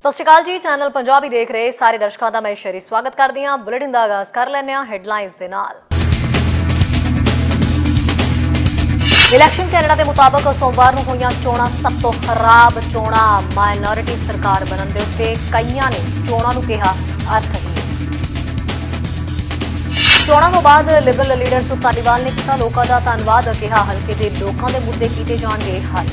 ਸਤਿ ਸ਼੍ਰੀ ਅਕਾਲ ਜੀ। ਚੈਨਲ ਪੰਜਾਬੀ ਦੇਖ ਰਹੇ ਸਾਰੇ ਦਰਸ਼ਕਾਂ ਦਾ ਮੈਂ ਸ਼ਰੀ ਸਵਾਗਤ ਕਰਦੀ ਹਾਂ। ਬੁਲੇਟਿਨ ਦਾ ਆਗਾਜ਼ ਕਰ ਲੈਂਦੇ ਹਾਂ ਹੈਡਲਾਈਨਸ ਦੇ ਨਾਲ। ਇਲੈਕਸ਼ਨ ਕੈਨੇਡਾ ਦੇ ਮੁਤਾਬਕ ਸੋਮਵਾਰ ਨੂੰ ਹੋਈਆਂ ਚੋਣਾਂ ਸਭ ਤੋਂ ਖਰਾਬ ਚੋਣਾਂ। ਮਾਈਨੋਰਿਟੀ ਸਰਕਾਰ ਬਣਨ ਦੇ ਉੱਤੇ ਕਈਆਂ ਨੇ ਚੋਣਾਂ ਨੂੰ ਕਿਹਾ ਅਰਥਹੀਣ। ਚੋਣਾਂ ਤੋਂ ਬਾਅਦ ਲਿਬਰਲ ਲੀਡਰ ਸੁਖ ਧਾਲੀਵਾਲ ਨੇ ਕੀਤਾ ਲੋਕਾਂ ਦਾ ਧੰਨਵਾਦ। ਕਿਹਾ ਹਲਕੇ ਦੇ ਲੋਕਾਂ ਦੇ ਮੁੱਦੇ ਕੀਤੇ ਜਾਣਗੇ ਹੱਲ।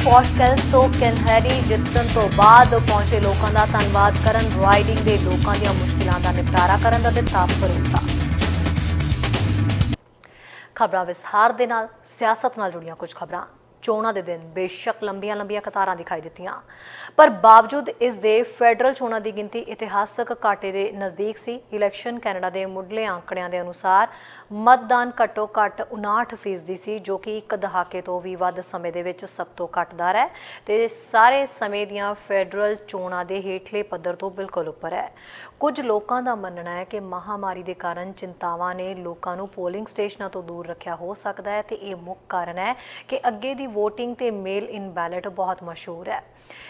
ਪੋਡਕਾਸਟ ਤੋਂ ਕੈਨਹੈਰੀ ਜਿੱਤਣ ਤੋਂ ਬਾਅਦ ਪਹੁੰਚੇ ਲੋਕਾਂ ਦਾ ਧੰਨਵਾਦ ਕਰਨ। ਰਾਈਡਿੰਗ ਦੇ ਲੋਕਾਂ ਦੀਆਂ ਮੁਸ਼ਕਿਲਾਂ ਦਾ ਨਿਪਟਾਰਾ ਕਰਨ ਦਾ ਦਿੱਤਾ ਭਰੋਸਾ। ਖਬਰਾਂ ਵਿਸਥਾਰ ਦੇ ਨਾਲ। ਸਿਆਸਤ ਨਾਲ ਜੁੜੀਆਂ ਕੁਝ ਖਬਰਾਂ। ਚੋਣਾਂ ਦੇ ਦਿਨ ਬੇਸ਼ੱਕ ਲੰਬੀਆਂ ਕਤਾਰਾਂ ਦਿਖਾਈ ਦਿੱਤੀਆਂ, ਪਰ ਬਾਵਜੂਦ ਇਸ ਦੇ ਫੈਡਰਲ ਚੋਣਾਂ ਦੀ ਗਿਣਤੀ ਇਤਿਹਾਸਕ ਘਾਟੇ ਦੇ ਨਜ਼ਦੀਕ ਸੀ। ਇਲੈਕਸ਼ਨ ਕੈਨੇਡਾ ਦੇ ਮੁੱਢਲੇ ਆંકੜਿਆਂ ਦੇ ਅਨੁਸਾਰ ਮਤਦਾਨ ਘੱਟੋ ਘੱਟ 59% ਸੀ, ਜੋ ਕਿ ਇੱਕ ਦਹਾਕੇ ਤੋਂ ਵੀ ਵੱਧ ਸਮੇਂ ਦੇ ਵਿੱਚ ਸਭ ਤੋਂ ਘੱਟ ਦਰ ਹੈ ਤੇ ਸਾਰੇ ਸਮੇਂ ਦੀਆਂ ਫੈਡਰਲ ਚੋਣਾਂ ਦੇ ਹੇਠਲੇ ਪੱਧਰ ਤੋਂ ਬਿਲਕੁਲ ਉੱਪਰ ਹੈ। ਕੁਝ ਲੋਕਾਂ ਦਾ ਮੰਨਣਾ ਹੈ ਕਿ ਮਹਾਮਾਰੀ ਦੇ ਕਾਰਨ ਚਿੰਤਾਵਾਂ ਨੇ ਲੋਕਾਂ ਨੂੰ ਪੋਲਿੰਗ ਸਟੇਸ਼ਨਾਂ ਤੋਂ ਦੂਰ ਰੱਖਿਆ ਹੋ ਸਕਦਾ ਹੈ ਤੇ ਇਹ ਮੁੱਖ ਕਾਰਨ ਹੈ ਕਿ ਅੱਗੇ ਦੀ ਵੋਟਿੰਗ ਤੇ ਮੇਲ ਇਨ ਬੈਲਟ ਬਹੁਤ ਮਸ਼ਹੂਰ ਹੈ।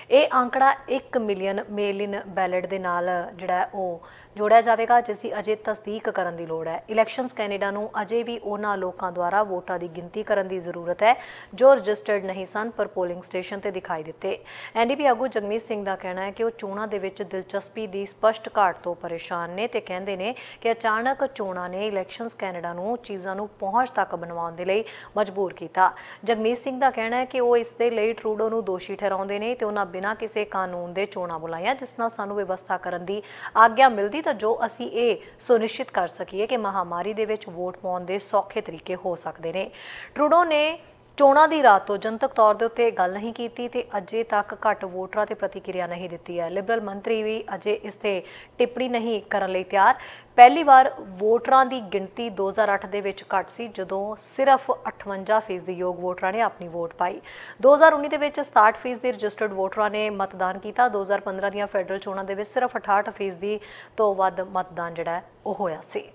ਇਹ ਆંકੜਾ 1 ਮਿਲੀਅਨ ਮੇਲ ਇਨ ਬੈਲਟ ਦੇ ਨਾਲ ਜਿਹੜਾ ਉਹ ਜੋੜਿਆ ਜਾਵੇਗਾ, ਜਿਸ ਦੀ ਅਜੇ ਤਸਦੀਕ ਕਰਨ ਦੀ ਲੋੜ ਹੈ। ਇਲੈਕਸ਼ਨਸ ਕੈਨੇਡਾ ਨੂੰ ਅਜੇ ਵੀ ਉਹਨਾਂ ਲੋਕਾਂ ਦੁਆਰਾ ਵੋਟਾਂ ਦੀ ਗਿਣਤੀ ਕਰਨ ਦੀ ਜ਼ਰੂਰਤ ਹੈ ਜੋ ਰਜਿਸਟਰਡ ਨਹੀਂ ਸਨ ਪਰ ਪੋਲਿੰਗ ਸਟੇਸ਼ਨ ਤੇ ਦਿਖਾਈ ਦਿੱਤੇ। ਐਨਡੀਪੀ ਆਗੂ ਜਗਮੀਤ ਸਿੰਘ ਦਾ ਕਹਿਣਾ ਹੈ ਕਿ ਉਹ ਚੋਣਾਂ ਦੇ ਵਿੱਚ ਦਿਲਚਸਪੀ ਦੀ ਸਪਸ਼ਟ ਘਾਟ ਤੋਂ ਪਰੇਸ਼ਾਨ ਨੇ ਤੇ ਕਹਿੰਦੇ ਨੇ ਕਿ ਅਚਾਨਕ ਚੋਣਾਂ ਨੇ ਇਲੈਕਸ਼ਨਸ ਕੈਨੇਡਾ ਨੂੰ ਚੀਜ਼ਾਂ ਨੂੰ ਪਹੁੰਚ ਤੱਕ ਬਣਵਾਉਣ ਦੇ ਲਈ ਮਜਬੂਰ ਕੀਤਾ। ਜਗਮੀਤ ਸਿੰਘ ਦਾ ਕਹਿਣਾ ਹੈ ਕਿ ਉਹ ਇਸ ਦੇ ਲਈ ਟਰੂਡੋ ਨੂੰ ਦੋਸ਼ੀ ਠਹਿਰਾਉਂਦੇ ਨੇ ਤੇ ਉਹਨਾਂ ਬਿਨਾਂ ਕਿਸੇ ਕਾਨੂੰਨ ਦੇ ਚੋਣਾਂ ਬੁਲਾਈਆਂ ਜਿਸ ਨਾਲ ਸਾਨੂੰ ਵਿਵਸਥਾ ਕਰਨ ਦੀ ਆਗਿਆ ਮਿਲਦੀ ਤਾਂ ਜੋ ਅਸੀਂ ਇਹ ਸੁਨਿਸ਼ਚਿਤ ਕਰ ਸਕੀਏ ਕਿ ਮਹਾਮਾਰੀ ਦੇ ਵਿੱਚ ਵੋਟ ਪਾਉਣ ਦੇ ਸੌਖੇ ਤਰੀਕੇ ਹੋ ਸਕਦੇ ਨੇ। ਟਰੂਡੋ ਨੇ ਚੋਣਾਂ ਦੀ ਰਾਤ ਤੋਂ ਜਨਤਕ ਤੌਰ ਦੇ ਉੱਤੇ ਗੱਲ ਨਹੀਂ ਕੀਤੀ ਤੇ ਅਜੇ ਤੱਕ ਘੱਟ ਵੋਟਰਾਂ ਤੇ ਪ੍ਰਤੀਕਿਰਿਆ ਨਹੀਂ ਦਿੱਤੀ ਹੈ। ਲਿਬਰਲ ਮੰਤਰੀ ਵੀ ਅਜੇ ਇਸ ਤੇ ਟਿੱਪਣੀ ਨਹੀਂ ਕਰਨ ਲਈ ਤਿਆਰ। ਪਹਿਲੀ ਵਾਰ ਵੋਟਰਾਂ ਦੀ ਗਿਣਤੀ 2008 ਦੇ ਵਿੱਚ ਘੱਟ ਸੀ ਜਦੋਂ ਸਿਰਫ 58% ਯੋਗ ਵੋਟਰਾਂ ਨੇ ਆਪਣੀ ਵੋਟ ਪਾਈ। 2019 ਦੇ ਵਿੱਚ 67% ਰਜਿਸਟਰਡ ਵੋਟਰਾਂ ਨੇ ਮਤਦਾਨ ਕੀਤਾ। 2015 ਦੀਆਂ ਫੈਡਰਲ ਚੋਣਾਂ ਦੇ ਵਿੱਚ ਸਿਰਫ 68% ਤੋਂ ਵੱਧ ਮਤਦਾਨ ਜਿਹੜਾ ਉਹ ਹੋਇਆ ਸੀ।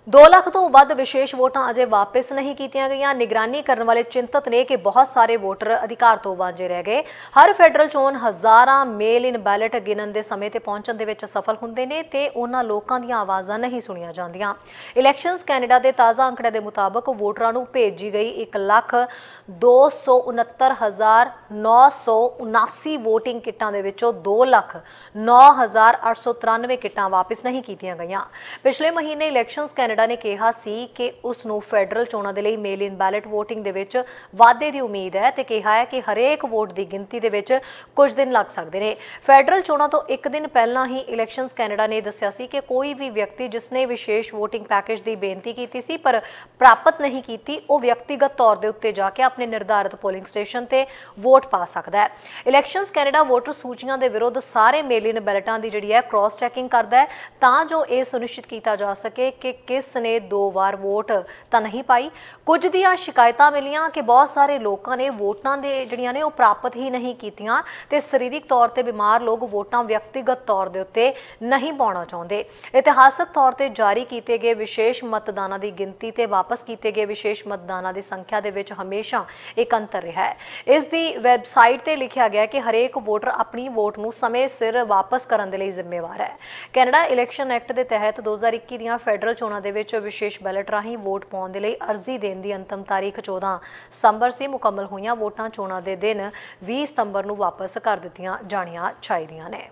2 ਲੱਖ ਤੋਂ ਵੱਧ ਵਿਸ਼ੇਸ਼ ਵੋਟਾਂ ਅਜੇ ਵਾਪਸ ਨਹੀਂ ਕੀਤੀਆਂ ਗਈਆਂ। ਨਿਗਰਾਨੀ ਕਰਨ ਵਾਲੇ ਚਿੰਤਤ ਨੇ ਕਿ ਬਹੁਤ ਸਾਰੇ ਵੋਟਰ ਅਧਿਕਾਰ ਤੋਂ ਵਾਂਝੇ ਰਹਿ ਗਏ। ਹਰ ਫੈਡਰਲ ਚੋਣ ਹਜ਼ਾਰਾਂ ਮੇਲ ਇਨ ਬੈਲਟ ਗਿਣਨ ਦੇ ਸਮੇਂ ਤੇ ਪਹੁੰਚਣ ਦੇ ਵਿੱਚ ਸਫਲ ਹੁੰਦੇ ਨੇ ਤੇ ਉਹਨਾਂ ਲੋਕਾਂ ਦੀਆਂ ਆਵਾਜ਼ਾਂ ਨਹੀਂ ਸੁਣੀਆਂ ਜਾਂਦੀਆਂ। ਇਲੈਕਸ਼ਨਸ ਕੈਨੇਡਾ ਦੇ ਤਾਜ਼ਾ ਅੰਕੜੇ ਦੇ ਮੁਤਾਬਕ ਵੋਟਰਾਂ ਨੂੰ ਭੇਜੀ ਗਈ 1,269,979 ਵੋਟਿੰਗ ਕਿੱਟਾਂ ਦੇ ਵਿੱਚੋਂ 2,09,893 ਕਿੱਟਾਂ ਵਾਪਸ ਨਹੀਂ ਕੀਤੀਆਂ ਗਈਆਂ। ਪਿਛਲੇ ਮਹੀਨੇ ਇਲੈਕਸ਼ਨਸ ਕੈਨੇਡਾ ਨੇ ਕਿਹਾ ਸੀ ਕਿ ਉਸ ਨੂੰ ਫੈਡਰਲ ਚੋਣਾਂ ਦੇ ਲਈ ਮੇਲ ਇਨ ਬੈਲਟ ਵੋਟਿੰਗ ਦੇ ਵਿੱਚ ਵਾਧੇ ਦੀ ਉਮੀਦ ਹੈ ਤੇ ਕਿਹਾ ਹੈ ਕਿ ਹਰੇਕ ਵੋਟ ਦੀ ਗਿਣਤੀ ਦੇ ਵਿੱਚ ਕੁਝ ਦਿਨ ਲੱਗ ਸਕਦੇ ਨੇ। ਫੈਡਰਲ ਚੋਣਾਂ ਤੋਂ ਇੱਕ ਦਿਨ ਪਹਿਲਾਂ ਹੀ ਇਲੈਕਸ਼ਨਸ ਕੈਨੇਡਾ ਨੇ ਦੱਸਿਆ ਸੀ ਕਿ ਕੋਈ ਵੀ ਵਿਅਕਤੀ ਜਿਸਨੇ ਵਿਸ਼ੇਸ਼ ਵੋਟਿੰਗ ਪੈਕੇਜ ਦੀ ਬੇਨਤੀ ਕੀਤੀ ਸੀ ਪਰ ਪ੍ਰਾਪਤ ਨਹੀਂ ਕੀਤੀ, ਉਹ ਵਿਅਕਤੀਗਤ ਤੌਰ ਦੇ ਉੱਤੇ ਜਾ ਕੇ ਆਪਣੇ ਨਿਰਧਾਰਿਤ ਪੋਲਿੰਗ ਸਟੇਸ਼ਨ ਤੇ ਵੋਟ ਪਾ ਸਕਦਾ ਹੈ। ਇਲੈਕਸ਼ਨਸ ਕੈਨੇਡਾ ਵੋਟਰ ਸੂਚੀਆਂ ਦੇ ਵਿਰੁੱਧ ਸਾਰੇ ਮੇਲ ਇਨ ਬੈਲਟਾਂ ਦੀ ਜਿਹੜੀ ਹੈ ਕ੍ਰਾਸ ਚੈਕਿੰਗ ਕਰਦਾ ਹੈ ਤਾਂ ਜੋ ਇਹ ਸੁਨਿਸ਼ਚਿਤ ਕੀਤਾ ਜਾ ਸਕੇ ਕਿ ਕਿਸ ਨੇ 2 ਵਾਰ ਵੋਟ ਤਾਂ ਨਹੀਂ ਪਾਈ। ਕੁਝ ਦੀਆਂ ਸ਼ਿਕਾਇਤਾਂ ਮਿਲੀਆਂ ਕਿ ਬਹੁਤ ਸਾਰੇ ਲੋਕਾਂ ਨੇ ਵੋਟਾਂ ਦੇ ਜਿਹੜੀਆਂ ਨੇ ਉਹ ਪ੍ਰਾਪਤ ਹੀ ਨਹੀਂ ਕੀਤੀਆਂ ਤੇ ਸਰੀਰਕ ਤੌਰ ਤੇ ਬਿਮਾਰ ਲੋਕ ਵੋਟਾਂ ਵਿਅਕਤੀਗਤ ਤੌਰ ਦੇ ਉੱਤੇ ਨਹੀਂ ਪਾਉਣਾ ਚਾਹੁੰਦੇ। ਇਤਿਹਾਸਕ ਤੌਰ ਤੇ ਜਾਰੀ ਕੀਤੇ ਗਏ ਵਿਸ਼ੇਸ਼ ਮਤਦਾਨਾਂ ਦੀ ਗਿਣਤੀ ਤੇ ਵਾਪਸ ਕੀਤੇ ਗਏ ਵਿਸ਼ੇਸ਼ ਮਤਦਾਨਾਂ ਦੀ ਸੰਖਿਆ ਦੇ ਵਿੱਚ ਹਮੇਸ਼ਾ ਇੱਕ ਅੰਤਰ ਰਿਹਾ ਹੈ। ਇਸ ਦੀ ਵੈਬਸਾਈਟ ਤੇ ਲਿਖਿਆ ਗਿਆ ਕਿ ਹਰੇਕ ਵੋਟਰ ਆਪਣੀ ਵੋਟ ਨੂੰ ਸਮੇਂ ਸਿਰ ਵਾਪਸ ਕਰਨ ਦੇ ਲਈ ਜ਼ਿੰਮੇਵਾਰ ਹੈ। ਕੈਨੇਡਾ ਇਲੈਕਸ਼ਨ ਐਕਟ ਦੇ ਤਹਿਤ 2021 ਦੀਆਂ ਫੈਡਰਲ ਚੋਣਾਂ ਦੇ ਵਿੱਚ ਵਿਸ਼ੇਸ਼ ਬੈਲਟ ਰਾਹੀਂ ਵੋਟ ਪਾਉਣ ਦੇ ਲਈ ਅਰਜ਼ੀ ਦੇਣ ਦੀ ਅੰਤਮ ਤਾਰੀਖ 14 ਸਤੰਬਰ ਸੀ। ਮੁਕੰਮਲ ਹੋਈਆਂ ਵੋਟਾਂ ਚੋਣਾਂ ਦੇ ਦਿਨ 20 ਸਤੰਬਰ ਨੂੰ ਵਾਪਸ ਕਰ ਦਿੱਤੀਆਂ ਜਾਣੀਆਂ ਚਾਹੀਦੀਆਂ ਨੇ।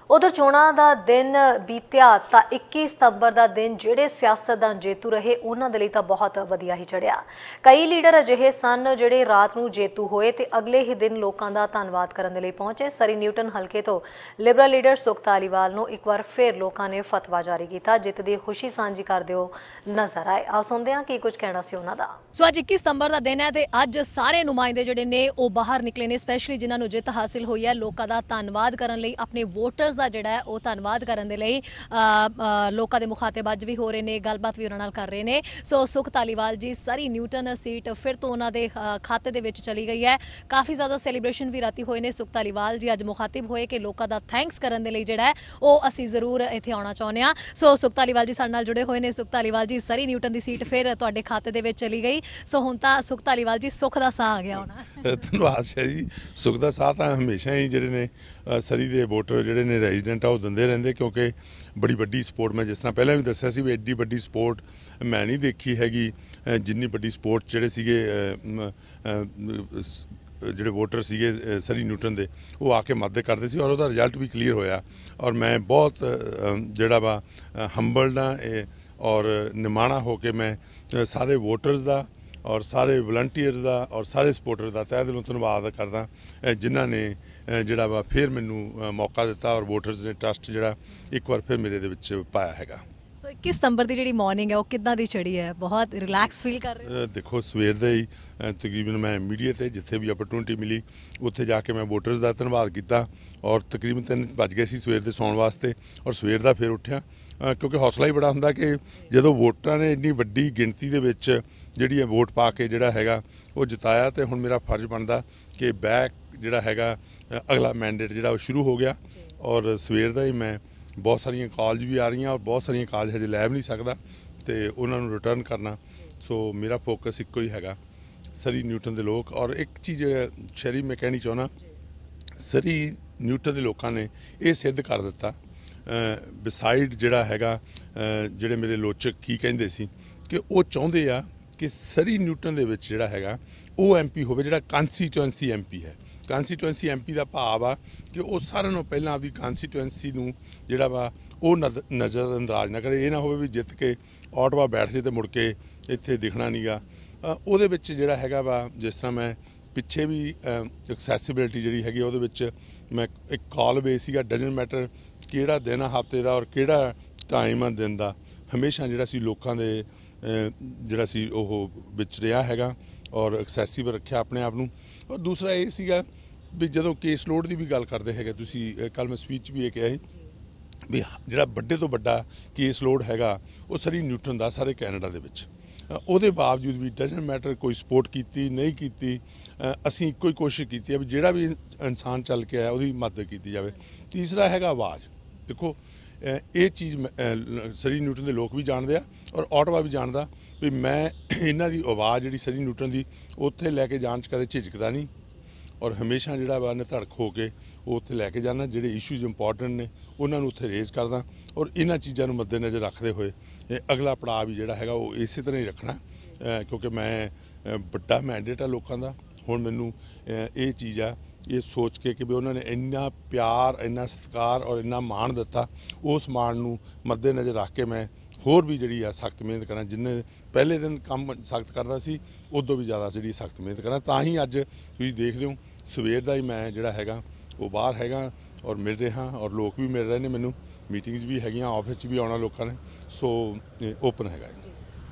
ਉਧਰ ਚੋਣਾਂ ਦਾ ਦਿਨ ਬੀਤਿਆ ਤਾਂ 21 ਸਤੰਬਰ ਦਾ ਦਿਨ ਜਿਹੜੇ ਸਿਆਸਤਦਾਨ ਜੇਤੂ ਰਹੇ ਉਹਨਾਂ ਦੇ ਲਈ ਤਾਂ ਬਹੁਤ ਵਧੀਆ ਹੀ ਚੜਿਆ। ਕਈ ਲੀਡਰ ਅਜਿਹੇ ਸਨ ਜਿਹੜੇ ਰਾਤ ਨੂੰ ਜੇਤੂ ਹੋਏ ਤੇ ਅਗਲੇ ਹੀ ਦਿਨ ਲੋਕਾਂ ਦਾ ਧੰਨਵਾਦ ਕਰਨ ਦੇ ਲਈ ਪਹੁੰਚੇ। ਸਰੀ ਨਿਊਟਨ ਹਲਕੇ ਤੋਂ ਲਿਬਰਲ ਲੀਡਰ ਸੁਖ ਧਾਲੀਵਾਲ ਨੂੰ ਇੱਕ ਵਾਰ ਫਿਰ ਲੋਕਾਂ ਨੇ ਫਤਵਾ ਜਾਰੀ ਕੀਤਾ। ਜਿੱਤ ਦੀ ਖੁਸ਼ੀ ਸਾਂਝੀ ਕਰਦੇ ਹੋ ਨਜ਼ਰ ਆਏ। ਆਓ ਸੁਣਦੇ ਹਾਂ ਕੀ ਕੁਝ ਕਹਿਣਾ ਸੀ ਉਹਨਾਂ ਦਾ। ਸੋ ਅੱਜ 21 ਸਤੰਬਰ ਦਾ ਦਿਨ ਹੈ ਤੇ ਅੱਜ ਸਾਰੇ ਨੁਮਾਇੰਦੇ ਜਿਹੜੇ ਨੇ ਉਹ ਬਾਹਰ ਨਿਕਲੇ ਨੇ, ਸਪੈਸ਼ਲੀ ਜਿਨ੍ਹਾਂ ਨੂੰ ਜਿੱਤ ਹਾਸਿਲ ਹੋਈ ਹੈ ਲੋਕਾਂ ਦਾ ਧੰਨਵਾਦ ਕਰਨ ਲਈ, ਆਪਣੇ ਵੋਟਰਸ ਦਾ ਜਿਹੜਾ ਹੈ ਉਹ ਧੰਨਵਾਦ ਕਰਨ ਦੇ ਲਈ ਲੋਕਾਂ ਦੇ ਮੁਖਾਤਿਬ ਅੱਜ ਵੀ ਹੋ ਰਹੇ ਨੇ, ਗੱਲਬਾਤ ਵੀ ਉਹਨਾਂ ਨਾਲ ਕਰ ਰਹੇ ਨੇ। ਸੋ ਸੁਖ ਧਾਲੀਵਾਲ ਜੀ, ਸਰੀ ਨਿਊਟਨ ਸੀਟ ਫਿਰ ਤੋਂ ਉਹਨਾਂ ਦੇ ਖਾਤੇ ਦੇ ਵਿੱਚ ਚਲੀ ਗਈ ਹੈ। ਕਾਫੀ ਜ਼ਿਆਦਾ ਸੈਲੀਬ੍ਰੇਸ਼ਨ ਵੀ ਰਾਤੀ ਹੋਏ ਨੇ। ਸੁਖ ਧਾਲੀਵਾਲ ਜੀ ਅੱਜ ਮੁਖਾਤਿਬ ਹੋਏ ਕਿ ਲੋਕਾਂ ਦਾ ਥੈਂਕਸ ਕਰਨ ਦੇ ਲਈ ਜਿਹੜਾ ਹੈ ਉਹ ਅਸੀਂ ਜ਼ਰੂਰ ਇੱਥੇ ਆਉਣਾ ਚਾਹੁੰਦੇ ਹਾਂ। ਸੋ ਸੁਖ ਧਾਲੀਵਾਲ ਜੀ ਸਾਡੇ ਨਾਲ ਜੁੜੇ ਹੋਏ ਨੇ। ਸੁਖ ਧਾਲੀਵਾਲ ਜੀ, ਸਰੀ ਨਿਊਟਨ ਦੀ ਸੀਟ ਫਿਰ ਤੁਹਾਡੇ ਖਾਤੇ ਦੇ ਵਿੱਚ ਚਲੀ ਗਈ, ਸੋ ਹੁਣ ਤਾਂ ਸੁਖ ਧਾਲੀਵਾਲ ਜੀ ਸੁੱਖ ਦਾ ਸਾਹ ਆ ਗਿਆ ਹੋਣਾ। ਧੰਨਵਾਦ ਸ਼ਰੀ। ਸੁਖ ਦਾ ਸਾਹ ਤਾਂ ਹਮੇਸ਼ਾ ਹੀ ਜਿਹੜੇ ਨੇ ਸਰੀ ਦੇ ਵੋਟਰ ਜਿਹੜੇ ਨੇ ਰੈਜ਼ੀਡੈਂਟ ਆ ਉਹ ਦਿੰਦੇ ਰਹਿੰਦੇ, ਕਿਉਂਕਿ ਬੜੀ ਵੱਡੀ ਸਪੋਰਟ, ਮੈਂ ਜਿਸ ਤਰ੍ਹਾਂ ਪਹਿਲਾਂ ਵੀ ਦੱਸਿਆ ਸੀ ਵੀ ਐਡੀ ਵੱਡੀ ਸਪੋਰਟ ਮੈਂ ਨਹੀਂ ਦੇਖੀ ਹੈਗੀ। ਜਿੰਨੀ ਵੱਡੀ ਸਪੋਰਟ ਜਿਹੜੇ ਸੀਗੇ ਜਿਹੜੇ ਵੋਟਰ ਸੀਗੇ ਸਰੀ ਨਿਊਟਨ ਦੇ, ਉਹ ਆ ਕੇ ਮਦਦ ਕਰਦੇ ਸੀ ਔਰ ਉਹਦਾ ਰਿਜ਼ਲਟ ਵੀ ਕਲੀਅਰ ਹੋਇਆ। ਔਰ ਮੈਂ ਬਹੁਤ ਜਿਹੜਾ ਵਾ ਹੰਬਲਡ ਆ ਔਰ ਨਿਮਾਣਾ ਹੋ ਕੇ ਮੈਂ ਸਾਰੇ ਵੋਟਰਸ ਦਾ ਔਰ ਸਾਰੇ ਵਲੰਟੀਅਰਸ ਦਾ ਔਰ ਸਾਰੇ ਸਪੋਰਟਰ ਦਾ ਤਹਿ ਦਿਲੋਂ ਧੰਨਵਾਦ ਕਰਦਾ, ਜਿਨ੍ਹਾਂ ਨੇ ਜਿਹੜਾ ਵਾ ਫਿਰ ਮੈਨੂੰ ਮੌਕਾ ਦਿੱਤਾ ਔਰ ਵੋਟਰਸ ਨੇ ਟਰਸਟ ਜਿਹੜਾ ਇੱਕ ਵਾਰ ਫਿਰ ਮੇਰੇ ਦੇ ਵਿੱਚ ਪਾਇਆ ਹੈਗਾ। ਸੋ 21 ਸਤੰਬਰ ਦੀ ਜਿਹੜੀ ਮਾਰਨਿੰਗ ਹੈ ਉਹ ਕਿੱਦਾਂ ਦੀ ਚੜੀ ਹੈ? ਬਹੁਤ ਰਿਲੈਕਸ ਫੀਲ ਕਰ ਰਹੇ ਹੋ? ਦੇਖੋ ਸਵੇਰ ਦੇ ਹੀ ਤਕਰੀਬਨ ਮੈਂ ਮੀਡੀਆ 'ਤੇ ਜਿੱਥੇ ਵੀ ਆਪਰਚੁਨਿਟੀ ਮਿਲੀ ਉੱਥੇ ਜਾ ਕੇ ਮੈਂ ਵੋਟਰਸ ਦਾ ਧੰਨਵਾਦ ਕੀਤਾ ਔਰ ਤਕਰੀਬਨ 3 ਵੱਜ ਗਏ ਸੀ ਸਵੇਰ ਦੇ ਸੌਣ ਵਾਸਤੇ ਔਰ ਸਵੇਰ ਦਾ ਫਿਰ ਉੱਠਿਆ, ਕਿਉਂਕਿ ਹੌਸਲਾ ਹੀ ਬੜਾ ਹੁੰਦਾ ਕਿ ਜਦੋਂ ਵੋਟਰਾਂ ਨੇ ਇੰਨੀ ਵੱਡੀ ਗਿਣਤੀ ਦੇ ਵਿੱਚ ਜਿਹੜੀ ਵੋਟ ਪਾ ਕੇ ਜਿਹੜਾ ਹੈਗਾ ਉਹ ਜਿਤਾਇਆ, ਤੇ ਹੁਣ ਮੇਰਾ ਫਰਜ਼ ਬਣਦਾ ਕਿ ਬੈਕ ਜਿਹੜਾ ਹੈਗਾ ਅਗਲਾ ਮੈਂਡੇਟ ਜਿਹੜਾ ਉਹ ਸ਼ੁਰੂ ਹੋ ਗਿਆ। ਔਰ ਸਵੇਰ ਦਾ ਹੀ ਮੈਂ ਬਹੁਤ ਸਾਰੀਆਂ ਕਾਲਜ ਵੀ ਆ ਰਹੀਆਂ ਔਰ ਬਹੁਤ ਸਾਰੀਆਂ ਕਾਲਜ ਹਜੇ ਲੈ ਵੀ ਨਹੀਂ ਸਕਦਾ ਤੇ ਉਹਨਾਂ ਨੂੰ ਰਿਟਰਨ ਕਰਨਾ। ਸੋ ਮੇਰਾ ਫੋਕਸ ਇੱਕੋ ਹੀ ਹੈਗਾ, ਸਰੀ ਨਿਊਟਨ ਦੇ ਲੋਕ। ਔਰ ਇੱਕ ਚੀਜ਼ ਸ਼ਰੀ ਮੈਂ ਕਹਿਣੀ ਚਾਹੁੰਦਾ, ਸਰੀ ਨਿਊਟਨ ਦੇ ਲੋਕਾਂ ਨੇ ਇਹ ਸਿੱਧ ਕਰ ਦਿੱਤਾ, ਬਿਸਾਈਡ ਜਿਹੜਾ ਹੈਗਾ ਜਿਹੜੇ ਮੇਰੇ ਲੋਚਕ ਕੀ ਕਹਿੰਦੇ ਸੀ ਕਿ ਉਹ ਚਾਹੁੰਦੇ ਆ ਕਿ ਸਰੀ ਨਿਊਟਨ ਦੇ ਵਿੱਚ ਜਿਹੜਾ ਹੈਗਾ ਉਹ ਐਮਪੀ ਹੋਵੇ ਜਿਹੜਾ ਕਾਂਸਟੀਚੁਐਂਸੀ ਐਮਪੀ ਹੈ। ਕਾਂਸਟੀਚੁਐਂਸੀ ਐਮਪੀ ਦਾ ਭਾਵ ਆ ਕਿ ਉਹ ਸਾਰਿਆਂ ਨੂੰ ਪਹਿਲਾਂ ਆਪਦੀ ਕਾਂਸਟੀਚੁਐਂਸੀ ਨੂੰ ਜਿਹੜਾ ਵਾ ਉਹ ਨਜ਼ਰ ਅੰਦਾਜ਼ ਨਾ ਕਰੇ। ਇਹ ਨਾ ਹੋਵੇ ਵੀ ਜਿੱਤ ਕੇ ਆਟਵਾ ਬੈਠ ਜੇ ਤੇ ਮੁੜ ਕੇ ਇੱਥੇ ਦਿਖਣਾ ਨਹੀਂਗਾ। ਉਹਦੇ ਵਿੱਚ ਜਿਹੜਾ ਹੈਗਾ ਵਾ, ਜਿਸ ਤਰ੍ਹਾਂ ਮੈਂ ਪਿੱਛੇ ਵੀ ਐਕਸੈਸਿਬਿਲਿਟੀ ਜਿਹੜੀ ਹੈਗੀ ਉਹਦੇ ਵਿੱਚ ਮੈਂ ਇੱਕ ਕਾਲ ਬੇਸ ਸੀਗਾ, ਡਜਨਟ ਮੈਟਰ ਕਿਹੜਾ ਦਿਨ ਆ ਹਫ਼ਤੇ ਦਾ ਔਰ ਕਿਹੜਾ ਟਾਈਮ ਆ ਦਿਨ ਦਾ, ਹਮੇਸ਼ਾ ਜਿਹੜਾ ਸੀ ਲੋਕਾਂ ਦੇ ਜਿਹੜਾ ਸੀ ਉਹ ਵਿੱਚ ਰਿਹਾ ਹੈਗਾ ਔਰ ਐਕਸੈਸਿਬਲ ਰੱਖਿਆ ਆਪਣੇ ਆਪ ਨੂੰ। ਔਰ ਦੂਸਰਾ ਇਹ ਸੀਗਾ ਵੀ ਜਦੋਂ ਕੇਸ ਲੋਡ ਦੀ ਵੀ ਗੱਲ ਕਰਦੇ ਹੈਗੇ, ਤੁਸੀਂ ਕੱਲ੍ਹ ਮੈਂ ਸਪੀਚ ਵੀ ਇਹ ਕਿਹਾ ਸੀ ਵੀ ਜਿਹੜਾ ਵੱਡੇ ਤੋਂ ਵੱਡਾ ਕੇਸ ਲੋਡ ਹੈਗਾ ਉਹ ਸਰੀ ਨਿਊਟਨ ਦਾ ਸਾਰੇ ਕੈਨੇਡਾ ਦੇ ਵਿੱਚ। ਉਹਦੇ ਬਾਵਜੂਦ ਵੀ ਡਜਨਟ ਮੈਟਰ ਕੋਈ ਸਪੋਰਟ ਕੀਤੀ ਨਹੀਂ ਕੀਤੀ, ਅਸੀਂ ਇੱਕੋ ਹੀ ਕੋਸ਼ਿਸ਼ ਕੀਤੀ ਹੈ ਵੀ ਜਿਹੜਾ ਵੀ ਇਨਸਾਨ ਚੱਲ ਕੇ ਆਇਆ ਉਹਦੀ ਮਦਦ ਕੀਤੀ ਜਾਵੇ। ਤੀਸਰਾ ਹੈਗਾ ਆਵਾਜ਼। ਦੇਖੋ ਇਹ ਚੀਜ਼ ਸਰੀ ਨਿਊਟਨ ਦੇ ਲੋਕ ਵੀ ਜਾਣਦੇ ਆ ਔਰ ਆਟਵਾ ਵੀ ਜਾਣਦਾ ਵੀ ਮੈਂ ਇਹਨਾਂ ਦੀ ਆਵਾਜ਼ ਜਿਹੜੀ ਸਰੀ ਨਿਊਟਨ ਦੀ ਉੱਥੇ ਲੈ ਕੇ ਜਾਣ 'ਚ ਕਦੇ ਝਿਜਕਦਾ ਨਹੀਂ ਔਰ ਹਮੇਸ਼ਾ ਜਿਹੜਾ ਵਾ ਨਿਧੜਕ ਹੋ ਕੇ ਉਹ ਉੱਥੇ ਲੈ ਕੇ ਜਾਣਾ। ਜਿਹੜੇ ਇਸ਼ੂਜ਼ ਇੰਪੋਰਟੈਂਟ ਨੇ ਉਹਨਾਂ ਨੂੰ ਉੱਥੇ ਰੇਜ਼ ਕਰਦਾ ਔਰ ਇਹਨਾਂ ਚੀਜ਼ਾਂ ਨੂੰ ਮੱਦੇਨਜ਼ਰ ਰੱਖਦੇ ਹੋਏ ਅਗਲਾ ਪੜਾਅ ਵੀ ਜਿਹੜਾ ਹੈਗਾ ਉਹ ਇਸੇ ਤਰ੍ਹਾਂ ਹੀ ਰੱਖਣਾ, ਕਿਉਂਕਿ ਮੈਂ ਵੱਡਾ ਮੈਂਡੇਟ ਆ ਲੋਕਾਂ ਦਾ। ਹੁਣ ਮੈਨੂੰ ਇਹ ਚੀਜ਼ ਆ ਇਹ ਸੋਚ ਕੇ ਕਿ ਵੀ ਉਹਨਾਂ ਨੇ ਇੰਨਾ ਪਿਆਰ, ਇੰਨਾ ਸਤਿਕਾਰ ਔਰ ਇੰਨਾ ਮਾਣ ਦਿੱਤਾ, ਉਸ ਮਾਣ ਨੂੰ ਮੱਦੇਨਜ਼ਰ ਰੱਖ ਕੇ ਮੈਂ ਹੋਰ ਵੀ ਜਿਹੜੀ ਆ ਸਖਤ ਮਿਹਨਤ ਕਰਾਂ। ਜਿੰਨੇ ਪਹਿਲੇ ਦਿਨ ਕੰਮ ਸਖਤ ਕਰਦਾ ਸੀ ਉਦੋਂ ਵੀ ਜ਼ਿਆਦਾ ਜਿਹੜੀ ਸਖਤ ਮਿਹਨਤ ਕਰਾਂ। ਤਾਂ ਹੀ ਅੱਜ ਤੁਸੀਂ ਦੇਖਦੇ ਹੋ ਸਵੇਰ ਦਾ ਹੀ ਮੈਂ ਜਿਹੜਾ ਹੈਗਾ ਉਹ ਬਾਹਰ ਹੈਗਾ ਔਰ ਮਿਲ ਰਿਹਾ ਔਰ ਲੋਕ ਵੀ ਮਿਲ ਰਹੇ ਨੇ ਮੈਨੂੰ, ਮੀਟਿੰਗਸ ਵੀ ਹੈਗੀਆਂ, ਆਫਿਸ 'ਚ ਵੀ ਆਉਣਾ ਲੋਕਾਂ ਨੇ। ਸੋ ਓਪਨ ਹੈਗਾ।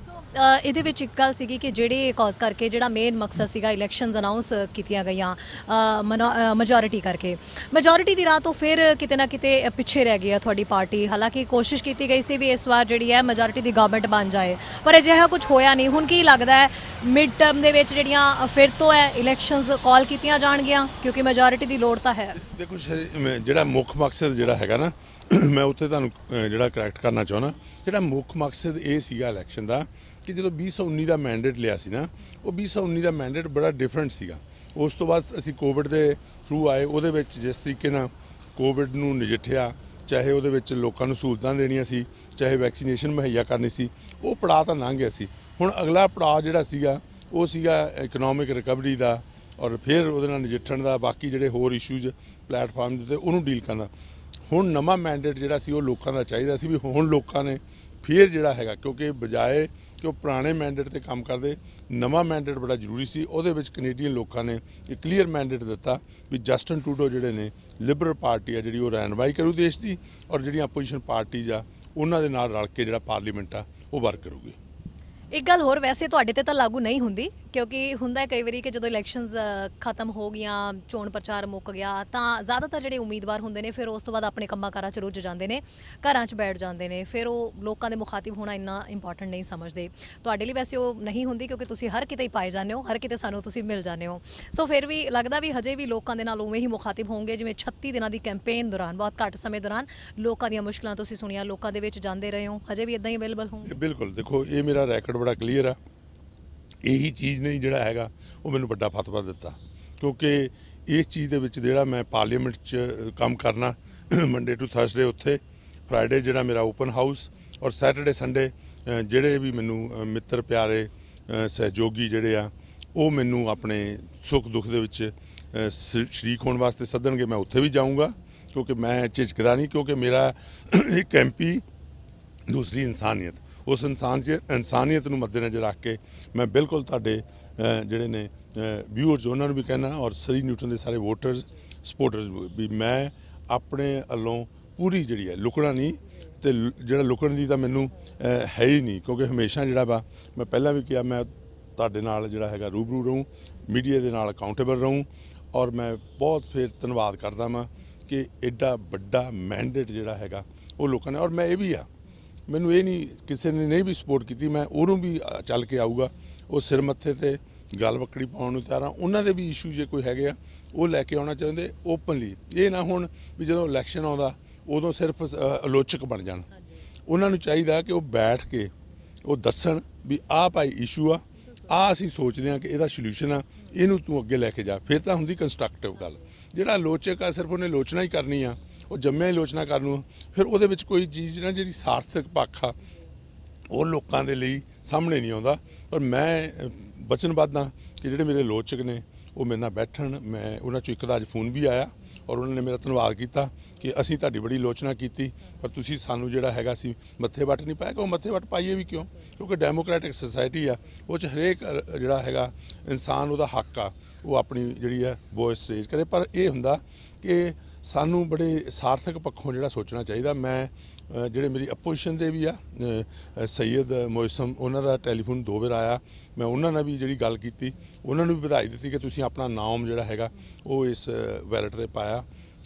ਇਹਦੇ ਵਿੱਚ ਇੱਕ ਗੱਲ ਸੀਗੀ ਕਿ ਜਿਹੜੇ ਕਾਜ਼ ਕਰਕੇ ਜਿਹੜਾ ਮੇਨ ਮਕਸਦ ਸੀਗਾ ਇਲੈਕਸ਼ਨਸ ਅਨਾਉਂਸ ਕੀਤੀਆਂ ਗਈਆਂ ਮੈਜੋਰਿਟੀ ਕਰਕੇ, ਮੈਜੋਰਿਟੀ ਦੀ ਰਾਹ ਤੋਂ ਫਿਰ ਕਿਤੇ ਨਾ ਕਿਤੇ ਪਿੱਛੇ ਰਹਿ ਗਈ ਹੈ ਤੁਹਾਡੀ ਪਾਰਟੀ। ਹਾਲਾਂਕਿ ਕੋਸ਼ਿਸ਼ ਕੀਤੀ ਗਈ ਸੀ ਵੀ ਇਸ ਵਾਰ ਜਿਹੜੀ ਹੈ ਮੈਜੋਰਿਟੀ ਦੀ ਗਵਰਨਮੈਂਟ ਬਣ ਜਾਏ, ਪਰ ਅਜਿਹਾ ਕੁਝ ਹੋਇਆ ਨਹੀਂ। ਹੁਣ ਕੀ ਲੱਗਦਾ ਹੈ ਮਿਡ ਟਰਮ ਦੇ ਵਿੱਚ ਜਿਹੜੀਆਂ ਫਿਰ ਤੋਂ ਹੈ ਇਲੈਕਸ਼ਨਸ ਕਾਲ ਕੀਤੀਆਂ ਜਾਣਗੀਆਂ ਕਿਉਂਕਿ ਮੈਜੋਰਿਟੀ ਦੀ ਲੋੜ ਤਾਂ ਹੈ? ਦੇਖੋ ਜਿਹੜਾ ਮੁੱਖ ਮਕਸਦ ਜਿਹੜਾ ਹੈਗਾ ਨਾ, ਮੈਂ ਉੱਥੇ ਤੁਹਾਨੂੰ ਜਿਹੜਾ ਕਰੈਕਟ ਕਰਨਾ ਚਾਹੁੰਦਾ, ਜਿਹੜਾ ਮੁੱਖ ਮਕਸਦ ਇਹ ਸੀਗਾ ਇਲੈਕਸ਼ਨ ਦਾ ਕਿ ਜਦੋਂ 2019 ਦਾ ਮੈਂਡੇਟ ਲਿਆ ਸੀ ਨਾ, ਉਹ 2019 ਦਾ ਮੈਂਡੇਟ ਬੜਾ ਡਿਫਰੈਂਟ ਸੀਗਾ। ਉਸ ਤੋਂ ਬਾਅਦ ਅਸੀਂ ਕੋਵਿਡ ਦੇ ਥਰੂ ਆਏ, ਉਹਦੇ ਵਿੱਚ ਜਿਸ ਤਰੀਕੇ ਨਾਲ ਕੋਵਿਡ ਨੂੰ ਨਜਿੱਠਿਆ, ਚਾਹੇ ਉਹਦੇ ਵਿੱਚ ਲੋਕਾਂ ਨੂੰ ਸਹੂਲਤਾਂ ਦੇਣੀਆਂ ਸੀ, ਚਾਹੇ ਵੈਕਸੀਨੇਸ਼ਨ ਮੁਹੱਈਆ ਕਰਨੀ ਸੀ, ਉਹ ਪੜਾਅ ਤਾਂ ਲੰਘ ਗਿਆ ਸੀ। ਹੁਣ ਅਗਲਾ ਪੜਾਅ ਜਿਹੜਾ ਸੀਗਾ ਉਹ ਸੀਗਾ ਇਕਨੋਮਿਕ ਰਿਕਵਰੀ ਦਾ ਔਰ ਫਿਰ ਉਹਦੇ ਨਾਲ ਨਜਿੱਠਣ ਦਾ, ਬਾਕੀ ਜਿਹੜੇ ਹੋਰ ਇਸ਼ੂਜ਼ ਪਲੇਟਫਾਰਮ ਦੇ ਉੱਤੇ ਉਹਨੂੰ ਡੀਲ ਕਰਨਾ। ਹੁਣ ਨਵਾਂ ਮੈਂਡੇਟ ਜਿਹੜਾ ਸੀ ਉਹ ਲੋਕਾਂ ਦਾ ਚਾਹੀਦਾ ਸੀ ਵੀ ਹੁਣ ਲੋਕਾਂ ਨੇ ਫਿਰ ਜਿਹੜਾ ਹੈਗਾ, ਕਿਉਂਕਿ ਬਜਾਏ ਕਿ ਉਹ ਪੁਰਾਣੇ ਮੈਂਡੇਟ 'ਤੇ ਕੰਮ ਕਰਦੇ, ਨਵਾਂ ਮੈਂਡੇਟ ਬੜਾ ਜ਼ਰੂਰੀ ਸੀ। ਉਹਦੇ ਵਿੱਚ ਕੈਨੇਡੀਅਨ ਲੋਕਾਂ ਨੇ ਇੱਕ ਕਲੀਅਰ ਮੈਂਡੇਟ ਦਿੱਤਾ ਵੀ ਜਸਟਨ ਟਰੂਡੋ ਜਿਹੜੇ ਨੇ, ਲਿਬਰਲ ਪਾਰਟੀ ਆ ਜਿਹੜੀ, ਉਹ ਰਹਿਨੁਮਾਈ ਕਰੂ ਦੇਸ਼ ਦੀ ਔਰ ਜਿਹੜੀਆਂ ਆਪੋਜੀਸ਼ਨ ਪਾਰਟੀਜ਼ ਆ ਉਹਨਾਂ ਦੇ ਨਾਲ ਰਲ ਕੇ ਜਿਹੜਾ ਪਾਰਲੀਮੈਂਟ ਆ ਉਹ ਵਰਕ ਕਰੂਗੀ। ਇੱਕ ਗੱਲ ਹੋਰ, ਵੈਸੇ ਤੁਹਾਡੇ ਤੇ ਤਾਂ ਲਾਗੂ ਨਹੀਂ ਹੁੰਦੀ ਕਿਉਂਕਿ ਹੁੰਦਾ ਹੈ ਕਈ ਵਾਰੀ ਕਿ ਜਦੋਂ ਇਲੈਕਸ਼ਨਸ ਖਤਮ ਹੋ ਗਈਆਂ, ਚੋਣ ਪ੍ਰਚਾਰ ਮੁੱਕ ਗਿਆ, ਤਾਂ ਜ਼ਿਆਦਾਤਰ ਜਿਹੜੇ ਉਮੀਦਵਾਰ ਹੁੰਦੇ ਨੇ ਫਿਰ ਉਸ ਤੋਂ ਬਾਅਦ ਆਪਣੇ ਕੰਮਾਂ ਕਾਰਾਂ 'ਚ ਰੁੱਝ ਜਾਂਦੇ ਨੇ, ਘਰਾਂ 'ਚ ਬੈਠ ਜਾਂਦੇ ਨੇ, ਫਿਰ ਉਹ ਲੋਕਾਂ ਦੇ ਮੁਖਾਤਿਬ ਹੋਣਾ ਇੰਨਾ ਇੰਪੋਰਟੈਂਟ ਨਹੀਂ ਸਮਝਦੇ। ਤੁਹਾਡੇ ਲਈ ਵੈਸੇ ਉਹ ਨਹੀਂ ਹੁੰਦੀ ਕਿਉਂਕਿ ਤੁਸੀਂ ਹਰ ਕਿਤੇ ਹੀ ਪਾਏ ਜਾਂਦੇ ਹੋ, ਹਰ ਕਿਤੇ ਸਾਨੂੰ ਤੁਸੀਂ ਮਿਲ ਜਾਂਦੇ ਹੋ। ਸੋ ਫਿਰ ਵੀ ਲੱਗਦਾ ਵੀ ਹਜੇ ਵੀ ਲੋਕਾਂ ਦੇ ਨਾਲ ਉਵੇਂ ਹੀ ਮੁਖਾਤਿਬ ਹੋਣਗੇ ਜਿਵੇਂ 36 ਦਿਨਾਂ ਦੀ ਕੈਂਪੇਨ ਦੌਰਾਨ, ਬਹੁਤ ਘੱਟ ਸਮੇਂ ਦੌਰਾਨ ਲੋਕਾਂ ਦੀਆਂ ਮੁਸ਼ਕਲਾਂ ਤੁਸੀਂ ਸੁਣੀਆਂ, ਲੋਕਾਂ ਦੇ ਵਿੱਚ ਜਾਂਦੇ ਰਹੇ ਹੋ, ਹਜੇ ਵੀ ਇਦਾਂ ਹੀ ਅਵੇਲੇਬਲ ਹੋਣਗੇ? ਬਿਲਕੁਲ, ਦੇਖੋ ਇਹ ਮੇਰਾ ਰੈਕੋਰਡ ਬੜਾ ਕਲੀਅਰ ਆ। ਇਹੀ ਚੀਜ਼ ਨੇ ਜਿਹੜਾ ਹੈਗਾ ਉਹ ਮੈਨੂੰ ਵੱਡਾ ਫਤਵਾ ਦਿੱਤਾ, ਕਿਉਂਕਿ ਇਸ ਚੀਜ਼ ਦੇ ਵਿੱਚ ਜਿਹੜਾ ਮੈਂ ਪਾਰਲੀਮੈਂਟ 'ਚ ਕੰਮ ਕਰਨਾ, ਮੰਡੇ ਟੂ ਥਰਸਡੇ ਉੱਥੇ, ਫਰਾਈਡੇ ਜਿਹੜਾ ਮੇਰਾ ਓਪਨ ਹਾਊਸ, ਔਰ ਸੈਟਰਡੇ ਸੰਡੇ ਜਿਹੜੇ ਵੀ ਮੈਨੂੰ ਮਿੱਤਰ ਪਿਆਰੇ ਸਹਿਯੋਗੀ ਜਿਹੜੇ ਆ ਉਹ ਮੈਨੂੰ ਆਪਣੇ ਸੁੱਖ ਦੁੱਖ ਦੇ ਵਿੱਚ ਸ਼ਰੀਕ ਹੋਣ ਵਾਸਤੇ ਸੱਦਣਗੇ, ਮੈਂ ਉੱਥੇ ਵੀ ਜਾਊਂਗਾ, ਕਿਉਂਕਿ ਮੈਂ ਝਿਜਕਦਾ ਨਹੀਂ, ਕਿਉਂਕਿ ਮੇਰਾ ਇੱਕ ਐਮਪੀ ਦੂਸਰੀ ਇਨਸਾਨੀਅਤ, ਉਸ ਇਨਸਾਨੀਅਤ ਨੂੰ ਮੱਦੇਨਜ਼ਰ ਰੱਖ ਕੇ ਮੈਂ ਬਿਲਕੁਲ ਤੁਹਾਡੇ ਜਿਹੜੇ ਨੇ ਵਿਊਅਰਸ ਉਹਨਾਂ ਨੂੰ ਵੀ ਕਹਿਣਾ, ਔਰ ਸਰੀ ਨਿਊਟਨ ਦੇ ਸਾਰੇ ਵੋਟਰਸ ਸਪੋਰਟਰਸ ਵੀ ਮੈਂ ਆਪਣੇ ਵੱਲੋਂ ਪੂਰੀ ਜਿਹੜੀ ਹੈ ਲੁਕਣਾ ਨਹੀਂ, ਤੇ ਜਿਹੜਾ ਲੁਕਣ ਦੀ ਤਾਂ ਮੈਨੂੰ ਹੈ ਹੀ ਨਹੀਂ, ਕਿਉਂਕਿ ਹਮੇਸ਼ਾ ਜਿਹੜਾ ਵਾ ਮੈਂ ਪਹਿਲਾਂ ਵੀ ਕਿਹਾ ਮੈਂ ਤੁਹਾਡੇ ਨਾਲ ਜਿਹੜਾ ਹੈਗਾ ਰੂਬਰੂ ਰਹੂੰ, ਮੀਡੀਆ ਦੇ ਨਾਲ ਅਕਾਊਂਟੇਬਲ ਰਹੂੰ, ਔਰ ਮੈਂ ਬਹੁਤ ਫਿਰ ਧੰਨਵਾਦ ਕਰਦਾ ਵਾਂ ਕਿ ਐਡਾ ਵੱਡਾ ਮੈਂਡੇਟ ਜਿਹੜਾ ਹੈਗਾ ਉਹ ਲੋਕਾਂ ਨੇ, ਔਰ ਮੈਂ ਇਹ ਵੀ ਆ, ਮੈਨੂੰ ਇਹ ਨਹੀਂ ਕਿਸੇ ਨੇ ਨਹੀਂ ਵੀ ਸਪੋਰਟ ਕੀਤੀ, ਮੈਂ ਉਹਨੂੰ ਵੀ ਚੱਲ ਕੇ ਆਊਗਾ, ਉਹ ਸਿਰ ਮੱਥੇ ਤੇ ਗੱਲ ਬੱਕੜੀ ਪਾਉਣ ਨੂੰ ਤਿਆਰ ਆ। ਉਹਨਾਂ ਦੇ ਵੀ ਇਸ਼ੂ ਜੇ ਕੋਈ ਹੈਗੇ ਆ ਉਹ ਲੈ ਕੇ ਆਉਣਾ ਚਾਹੁੰਦੇ ਓਪਨਲੀ, ਇਹ ਨਾ ਹੁਣ ਵੀ ਜਦੋਂ ਇਲੈਕਸ਼ਨ ਆਉਂਦਾ ਉਦੋਂ ਸਿਰਫ ਆਲੋਚਕ ਬਣ ਜਾਣ। ਉਹਨਾਂ ਨੂੰ ਚਾਹੀਦਾ ਕਿ ਉਹ ਬੈਠ ਕੇ ਉਹ ਦੱਸਣ ਵੀ ਆਹ ਭਾਈ ਇਸ਼ੂ ਆ, ਆਹ ਅਸੀਂ ਸੋਚਦੇ ਹਾਂ ਕਿ ਇਹਦਾ ਸੋਲੂਸ਼ਨ ਆ, ਇਹਨੂੰ ਤੂੰ ਅੱਗੇ ਲੈ ਕੇ ਜਾ, ਫਿਰ ਤਾਂ ਹੁੰਦੀ ਕੰਸਟਰਕਟਿਵ ਗੱਲ। ਜਿਹੜਾ ਆਲੋਚਕ ਆ ਸਿਰਫ ਉਹਨੇ ਆਲੋਚਨਾ ਹੀ ਕਰਨੀ ਆ, ਉਹ ਜੰਮਿਆ ਹੀ ਆਲੋਚਨਾ ਕਰਨ ਨੂੰ, ਫਿਰ ਉਹਦੇ ਵਿੱਚ ਕੋਈ ਚੀਜ਼ ਨਾ ਜਿਹੜੀ ਸਾਰਥਕ ਪੱਖ ਆ ਉਹ ਲੋਕਾਂ ਦੇ ਲਈ ਸਾਹਮਣੇ ਨਹੀਂ ਆਉਂਦਾ। ਪਰ ਮੈਂ ਵਚਨਬੱਧ ਹਾਂ ਕਿ ਜਿਹੜੇ ਮੇਰੇ ਆਲੋਚਕ ਨੇ ਉਹ ਮੇਰੇ ਨਾਲ ਬੈਠਣ। ਮੈਂ ਉਹਨਾਂ 'ਚੋਂ ਇੱਕ ਦਾ ਅੱਜ ਫੋਨ ਵੀ ਆਇਆ ਔਰ ਉਹਨਾਂ ਨੇ ਮੇਰਾ ਧੰਨਵਾਦ ਕੀਤਾ ਕਿ ਅਸੀਂ ਤੁਹਾਡੀ ਬੜੀ ਆਲੋਚਨਾ ਕੀਤੀ ਪਰ ਤੁਸੀਂ ਸਾਨੂੰ ਜਿਹੜਾ ਹੈਗਾ ਸੀ ਮੱਥੇ ਵੱਟ ਨਹੀਂ ਪਾਇਆ। ਕਿ ਉਹ ਮੱਥੇ ਵੱਟ ਪਾਈਏ ਵੀ ਕਿਉਂ, ਕਿਉਂਕਿ ਡੈਮੋਕ੍ਰੈਟਿਕ ਸੁਸਾਇਟੀ ਆ, ਉਹ 'ਚ ਹਰੇਕ ਜਿਹੜਾ ਹੈਗਾ ਇਨਸਾਨ ਉਹਦਾ ਹੱਕ ਆ ਉਹ ਆਪਣੀ ਜਿਹੜੀ ਹੈ ਵੋਇਸ ਰੇਜ਼ ਕਰੇ। ਪਰ ਇਹ ਹੁੰਦਾ ਕਿ ਸਾਨੂੰ ਬੜੇ ਸਾਰਥਕ ਪੱਖੋਂ ਜਿਹੜਾ ਸੋਚਣਾ ਚਾਹੀਦਾ। ਮੈਂ ਜਿਹੜੇ ਮੇਰੀ ਅਪੋਜੀਸ਼ਨ ਦੇ ਵੀ ਆ ਸੈਯਦ ਮੋਇਸਮ, ਉਹਨਾਂ ਦਾ ਟੈਲੀਫੋਨ 2 ਵਾਰ ਆਇਆ, ਮੈਂ ਉਹਨਾਂ ਨਾਲ ਵੀ ਜਿਹੜੀ ਗੱਲ ਕੀਤੀ, ਉਹਨਾਂ ਨੂੰ ਵੀ ਵਧਾਈ ਦਿੱਤੀ ਕਿ ਤੁਸੀਂ ਆਪਣਾ ਨਾਮ ਜਿਹੜਾ ਹੈਗਾ ਉਹ ਇਸ ਵੈਲਟ 'ਤੇ ਪਾਇਆ।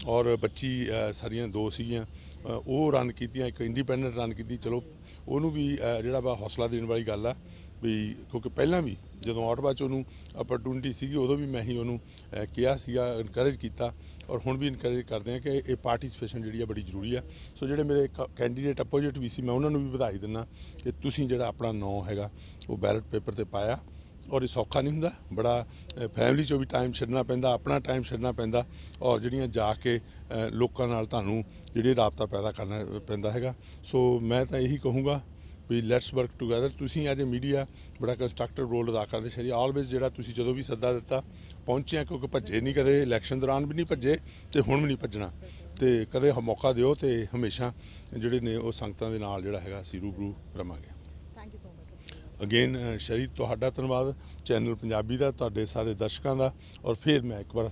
ਔਰ ਬੱਚੀ ਸਾਰੀਆਂ 2 ਸੀਗੀਆਂ ਉਹ ਰਨ ਕੀਤੀਆਂ, ਇੱਕ ਇੰਡੀਪੈਂਡੈਂਟ ਰਨ ਕੀਤੀ। ਚਲੋ ਉਹਨੂੰ ਵੀ ਜਿਹੜਾ ਵਾ ਹੌਸਲਾ ਦੇਣ ਵਾਲੀ ਗੱਲ ਆ ਵੀ, ਕਿਉਂਕਿ ਪਹਿਲਾਂ ਵੀ ਜਦੋਂ ਆਟਵਾ 'ਚ ਉਹਨੂੰ ਅਪਰਚੂਨਿਟੀ ਸੀਗੀ ਉਦੋਂ ਵੀ ਮੈਂ ਹੀ ਉਹਨੂੰ ਕਿਹਾ ਸੀਗਾ, ਇਨਕਰੇਜ ਕੀਤਾ ਔਰ ਹੁਣ ਵੀ ਇਨਕਰੇਜ ਕਰਦੇ ਹਾਂ ਕਿ ਇਹ ਪਾਰਟੀਸਪੇਸ਼ਨ ਜਿਹੜੀ ਆ ਬੜੀ ਜ਼ਰੂਰੀ ਆ। ਸੋ ਜਿਹੜੇ ਮੇਰੇ ਕੈਂਡੀਡੇਟ ਅਪੋਜਿਟ ਵੀ ਸੀ ਮੈਂ ਉਹਨਾਂ ਨੂੰ ਵੀ ਵਧਾਈ ਦਿੰਦਾ ਕਿ ਤੁਸੀਂ ਜਿਹੜਾ ਆਪਣਾ ਨਾਂ ਹੈਗਾ ਉਹ ਬੈਲਟ ਪੇਪਰ 'ਤੇ ਪਾਇਆ। ਔਰ ਇਹ ਸੌਖਾ ਨਹੀਂ ਹੁੰਦਾ, ਬੜਾ ਫੈਮਿਲੀ 'ਚੋਂ ਵੀ ਟਾਈਮ ਛੱਡਣਾ ਪੈਂਦਾ, ਆਪਣਾ ਟਾਈਮ ਛੱਡਣਾ ਪੈਂਦਾ ਔਰ ਜਿਹੜੀਆਂ ਜਾ ਕੇ ਲੋਕਾਂ ਨਾਲ ਤੁਹਾਨੂੰ ਜਿਹੜੀ ਰਾਬਤਾ ਪੈਦਾ ਕਰਨਾ ਪੈਂਦਾ ਹੈਗਾ। ਸੋ ਮੈਂ ਤਾਂ ਇਹੀ ਕਹੂੰਗਾ ਵੀ ਲੈਟਸ ਵਰਕ ਟੂਗੈਦਰ। ਤੁਸੀਂ ਐਜ ਏ ਮੀਡੀਆ ਬੜਾ ਕੰਸਟਰਕਟਿਵ ਰੋਲ ਅਦਾ ਕਰਦੇ ਸ਼ਰੀ, ਆਲਵੇਜ਼ ਜਿਹੜਾ ਤੁਸੀਂ ਜਦੋਂ ਵੀ ਸੱਦਾ ਦਿੱਤਾ ਪਹੁੰਚਿਆ, ਕਿਉਂਕਿ ਭੱਜੇ ਨਹੀਂ ਕਦੇ, ਇਲੈਕਸ਼ਨ ਦੌਰਾਨ ਵੀ ਨਹੀਂ ਭੱਜੇ ਤੇ ਹੁਣ ਵੀ ਨਹੀਂ ਭੱਜਣਾ, ਤੇ ਕਦੇ ਮੌਕਾ ਦਿਓ ਤੇ ਹਮੇਸ਼ਾ ਜਿਹੜੇ ਨੇ ਉਹ ਸੰਗਤਾਂ ਦੇ ਨਾਲ ਜਿਹੜਾ ਹੈਗਾ ਅਸੀਂ ਰੂਬਰੂ ਰਵਾਂਗੇ। Thank you so much again ਸ਼ਰੀ, ਤੁਹਾਡਾ ਧੰਨਵਾਦ, ਚੈਨਲ ਪੰਜਾਬੀ ਦਾ, ਤੁਹਾਡੇ ਸਾਰੇ ਦਰਸ਼ਕਾਂ ਦਾ। ਔਰ ਫਿਰ ਮੈਂ ਇੱਕ ਵਾਰ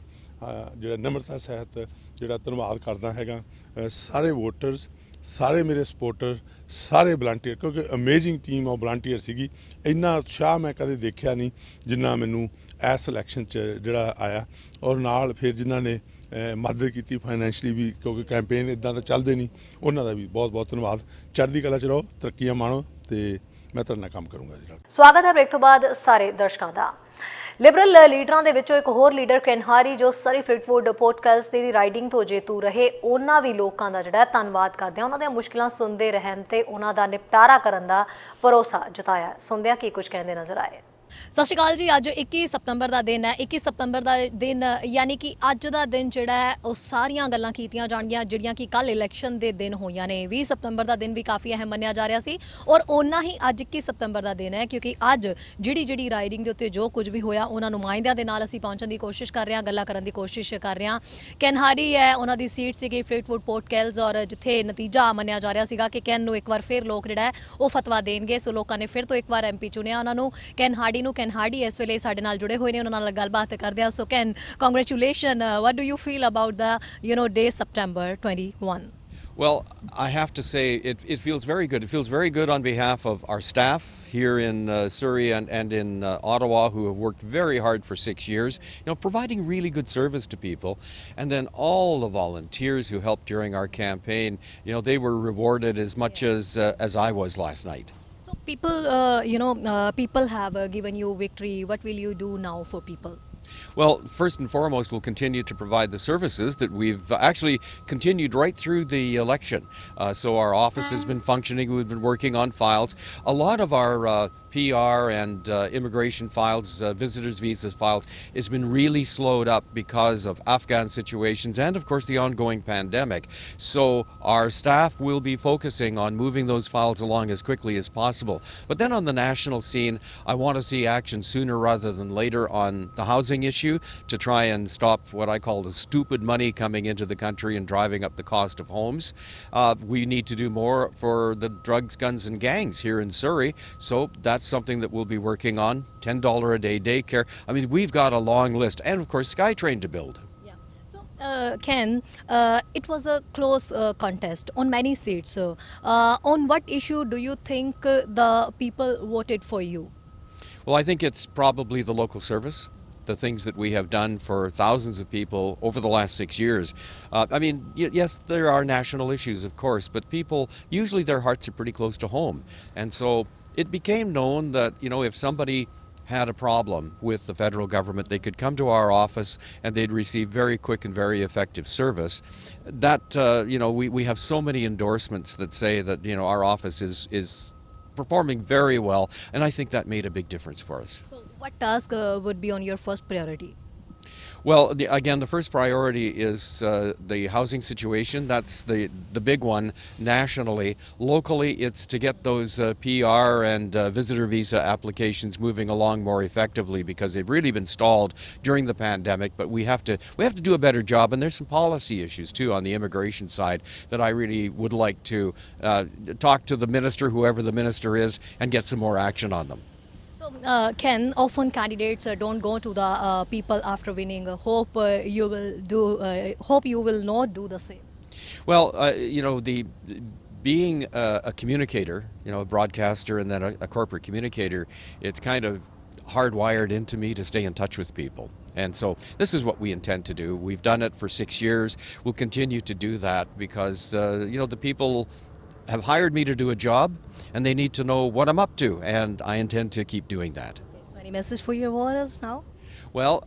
ਜਿਹੜਾ ਨਮਰਤਾ ਸਹਿਤ ਜਿਹੜਾ ਧੰਨਵਾਦ ਕਰਦਾ ਹੈਗਾ ਸਾਰੇ ਵੋਟਰਸ, ਸਾਰੇ ਮੇਰੇ ਸਪੋਰਟਰ, ਸਾਰੇ ਵਲੰਟੀਅਰ, ਕਿਉਂਕਿ ਅਮੇਜ਼ਿੰਗ ਟੀਮ ਆਫ ਵਲੰਟੀਅਰ ਸੀਗੀ। ਇੰਨਾ ਉਤਸ਼ਾਹ ਮੈਂ ਕਦੇ ਦੇਖਿਆ ਨਹੀਂ ਜਿੰਨਾ ਮੈਨੂੰ ਇਸ ਇਲੈਕਸ਼ਨ 'ਚ ਜਿਹੜਾ ਆਇਆ। ਔਰ ਨਾਲ ਫਿਰ ਜਿਨ੍ਹਾਂ ਨੇ ਮਦਦ ਕੀਤੀ ਫਾਈਨੈਂਸ਼ਲੀ ਵੀ, ਕਿਉਂਕਿ ਕੈਂਪੇਨ ਇੱਦਾਂ ਤਾਂ ਚੱਲਦੇ ਨਹੀਂ, ਉਹਨਾਂ ਦਾ ਵੀ ਬਹੁਤ ਬਹੁਤ ਧੰਨਵਾਦ। ਚੜ੍ਹਦੀ ਕਲਾ 'ਚ ਰਹੋ, ਤਰੱਕੀਆਂ ਮਾਣੋ ਤੇ ਮੈਂ ਤੁਹਾਡੇ ਨਾਲ ਕੰਮ ਕਰੂੰਗਾ ਜੀ। ਸਵਾਗਤ ਹੈ ਬ੍ਰੇਕ ਤੋਂ ਬਾਅਦ ਸਾਰੇ ਦਰਸ਼ਕਾਂ ਦਾ। ਲਿਬਰਲ ਲੀਡਰਾਂ ਦੇ ਵਿੱਚੋਂ ਇੱਕ ਹੋਰ ਲੀਡਰ ਕੈਨ ਹਾਰੀ, ਜੋ ਸਰੀ ਫਲੀਟਵੁੱਡ ਪੋਰਟਕਲਸ ਦੀ ਰਾਈਡਿੰਗ ਤੋਂ ਜੇਤੂ ਰਹੇ, ਉਹਨਾਂ ਵੀ ਲੋਕਾਂ ਦਾ ਜਿਹੜਾ ਧੰਨਵਾਦ ਕਰਦੇ ਆ, ਉਹਨਾਂ ਦੀਆਂ ਮੁਸ਼ਕਿਲਾਂ ਸੁਣਦੇ ਰਹਿਣ ਤੇ ਉਹਨਾਂ ਦਾ ਨਿਪਟਾਰਾ ਕਰਨ ਦਾ ਭਰੋਸਾ ਜਤਾਇਆ। ਸੁਣਦੇ ਹਾਂ ਕੀ ਕੁਝ ਕਹਿੰਦੇ ਨਜ਼ਰ ਆਏ। ਸਤਿ ਸ਼੍ਰੀ ਅਕਾਲ ਜੀ। ਅੱਜ 21 ਸਤੰਬਰ ਦਾ ਦਿਨ ਹੈ। 21 ਸਤੰਬਰ ਦਾ ਦਿਨ ਯਾਨੀ ਕਿ ਅੱਜ ਦਾ ਦਿਨ ਜਿਹੜਾ ਹੈ ਉਹ ਸਾਰੀਆਂ ਗੱਲਾਂ ਕੀਤੀਆਂ ਜਾਣਗੀਆਂ ਜਿਹੜੀਆਂ ਕਿ ਕੱਲ ਇਲੈਕਸ਼ਨ ਦੇ ਦਿਨ ਹੋਈਆਂ ਨੇ। 20 ਸਤੰਬਰ ਦਾ ਦਿਨ ਵੀ ਕਾਫੀ ਅਹਿਮ ਮੰਨਿਆ ਜਾ ਰਿਹਾ ਸੀ ਔਰ ਓਨਾ ਹੀ ਅੱਜ 21 ਸਤੰਬਰ ਦਾ ਦਿਨ ਹੈ, ਕਿਉਂਕਿ ਅੱਜ ਜਿਹੜੀ ਰਾਈਡਿੰਗ ਦੇ ਉੱਤੇ ਜੋ ਕੁਝ ਵੀ ਹੋਇਆ ਉਹਨਾਂ ਨੁਮਾਇੰਦਿਆਂ ਦੇ ਨਾਲ ਅਸੀਂ ਪਹੁੰਚਣ ਦੀ ਕੋਸ਼ਿਸ਼ ਕਰ ਰਹੇ ਹਾਂ, ਗੱਲਾਂ ਕਰਨ ਦੀ ਕੋਸ਼ਿਸ਼ ਕਰ ਰਹੇ ਹਾਂ। ਕੈਨ ਹਾਰੀ ਹੈ, ਉਹਨਾਂ ਦੀ ਸੀਟ ਸੀਗੀ ਫਲੀਟਵੁੱਡ ਪੋਰਟਕਲਸ, ਔਰ ਜਿੱਥੇ ਨਤੀਜਾ ਮੰਨਿਆ ਜਾ ਰਿਹਾ ਸੀਗਾ ਕਿ ਕੈਨ ਨੂੰ ਇੱਕ ਵਾਰ ਫਿਰ ਲੋਕ ਜਿਹੜਾ ਹੈ ਉਹ ਫਤਵਾ ਦੇਣਗੇ। ਸੋ ਲੋਕਾਂ ਨੇ ਫਿਰ ਤੋਂ ਇੱਕ ਵਾਰ MP ਚੁਣਿਆ ਉਹਨਾਂ ਨੂੰ, ਕੈਨ ਹਾਰਡੀ ਨੂੰ। ਕੈਨ ਹਾਰਡੀ ਇਸ ਵੇਲੇ ਸਾਡੇ ਨਾਲ ਜੁੜੇ ਹੋਏ ਨੇ, ਉਹਨਾਂ ਨਾਲ ਗੱਲਬਾਤ ਕਰਦੇ ਹਾਂ। So Ken, congratulation, what do you feel about the day September 21? Well, I have to say it feels very good. It feels very good on behalf of our staff here in Surrey and in Ottawa, who have worked very hard for 6 years, providing really good service to people. And then all the volunteers who helped during our campaign, they were rewarded as much as I was last night. So people, people have given you victory. What will you do now for people? Well, first and foremost, we'll continue to provide the services that we've actually continued right through the election. So our office has been functioning. We've been working on files. A lot of our PR and immigration files, visitors visas files, has been really slowed up because of Afghan situations and, of course, the ongoing pandemic. So our staff will be focusing on moving those files along as quickly as possible. But then on the national scene, I want to see action sooner rather than later on the housing issue to try and stop what I call the stupid money coming into the country and driving up the cost of homes. We need to do more for the drugs, guns and gangs here in Surrey. So that's something that we'll be working on. $10 a day daycare. I mean, we've got a long list. And of course, SkyTrain to build. Yeah. So, Ken, it was a close contest on many seats. So, on what issue do you think the people voted for you? Well, I think it's probably the local service. The things that we have done for thousands of people over the last 6 years. Yes, there are national issues, of course, but people, usually their hearts are pretty close to home. And so it became known that, if somebody had a problem with the federal government, they could come to our office and they'd receive very quick and very effective service. That, we have so many endorsements that say that, our office is performing very well, and I think that made a big difference for us. So, what task would be on your first priority? Well, again, the first priority is the housing situation. That's the big one nationally. Locally, it's to get those PR and visitor visa applications moving along more effectively because they've really been stalled during the pandemic. But we have to do a better job. And there's some policy issues too on the immigration side that I really would like to talk to the minister, whoever the minister is, and get some more action on them. So, Ken, often candidates don't go to the people after winning. Hope you will not do the same. Well, being a communicator, a broadcaster, and then a corporate communicator, it's kind of hardwired into me to stay in touch with people. And so this is what we intend to do. We've done it for 6 years. We'll continue to do that because, the people have hired me to do a job and they need to know what I'm up to, and I intend to keep doing that. So, any message for your voters now? Well,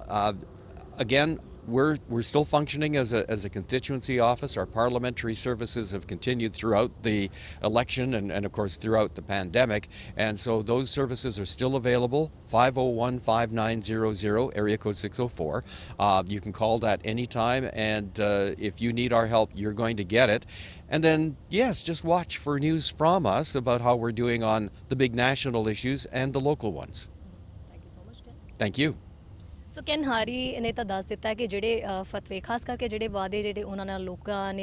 again, we're still functioning as a constituency office. Our parliamentary services have continued throughout the election and of course throughout the pandemic, and so those services are still available. 501-5900, area code 604. You can call that anytime, and if you need our help, you're going to get it. And then, yes, just watch for news from us about how we're doing on the big national issues and the local ones. Thank you so much, Ken. Thank you. So can ਹਾਰੀ ਨੇ ਤਾਂ ਦੱਸ ਦਿੱਤਾ ਕਿ ਜਿਹੜੇ ਫਤਵੇ ਖਾਸ ਕਰਕੇ ਜਿਹੜੇ ਵਾਅਦੇ ਜਿਹੜੇ ਉਹਨਾਂ ਨਾਲ ਲੋਕਾਂ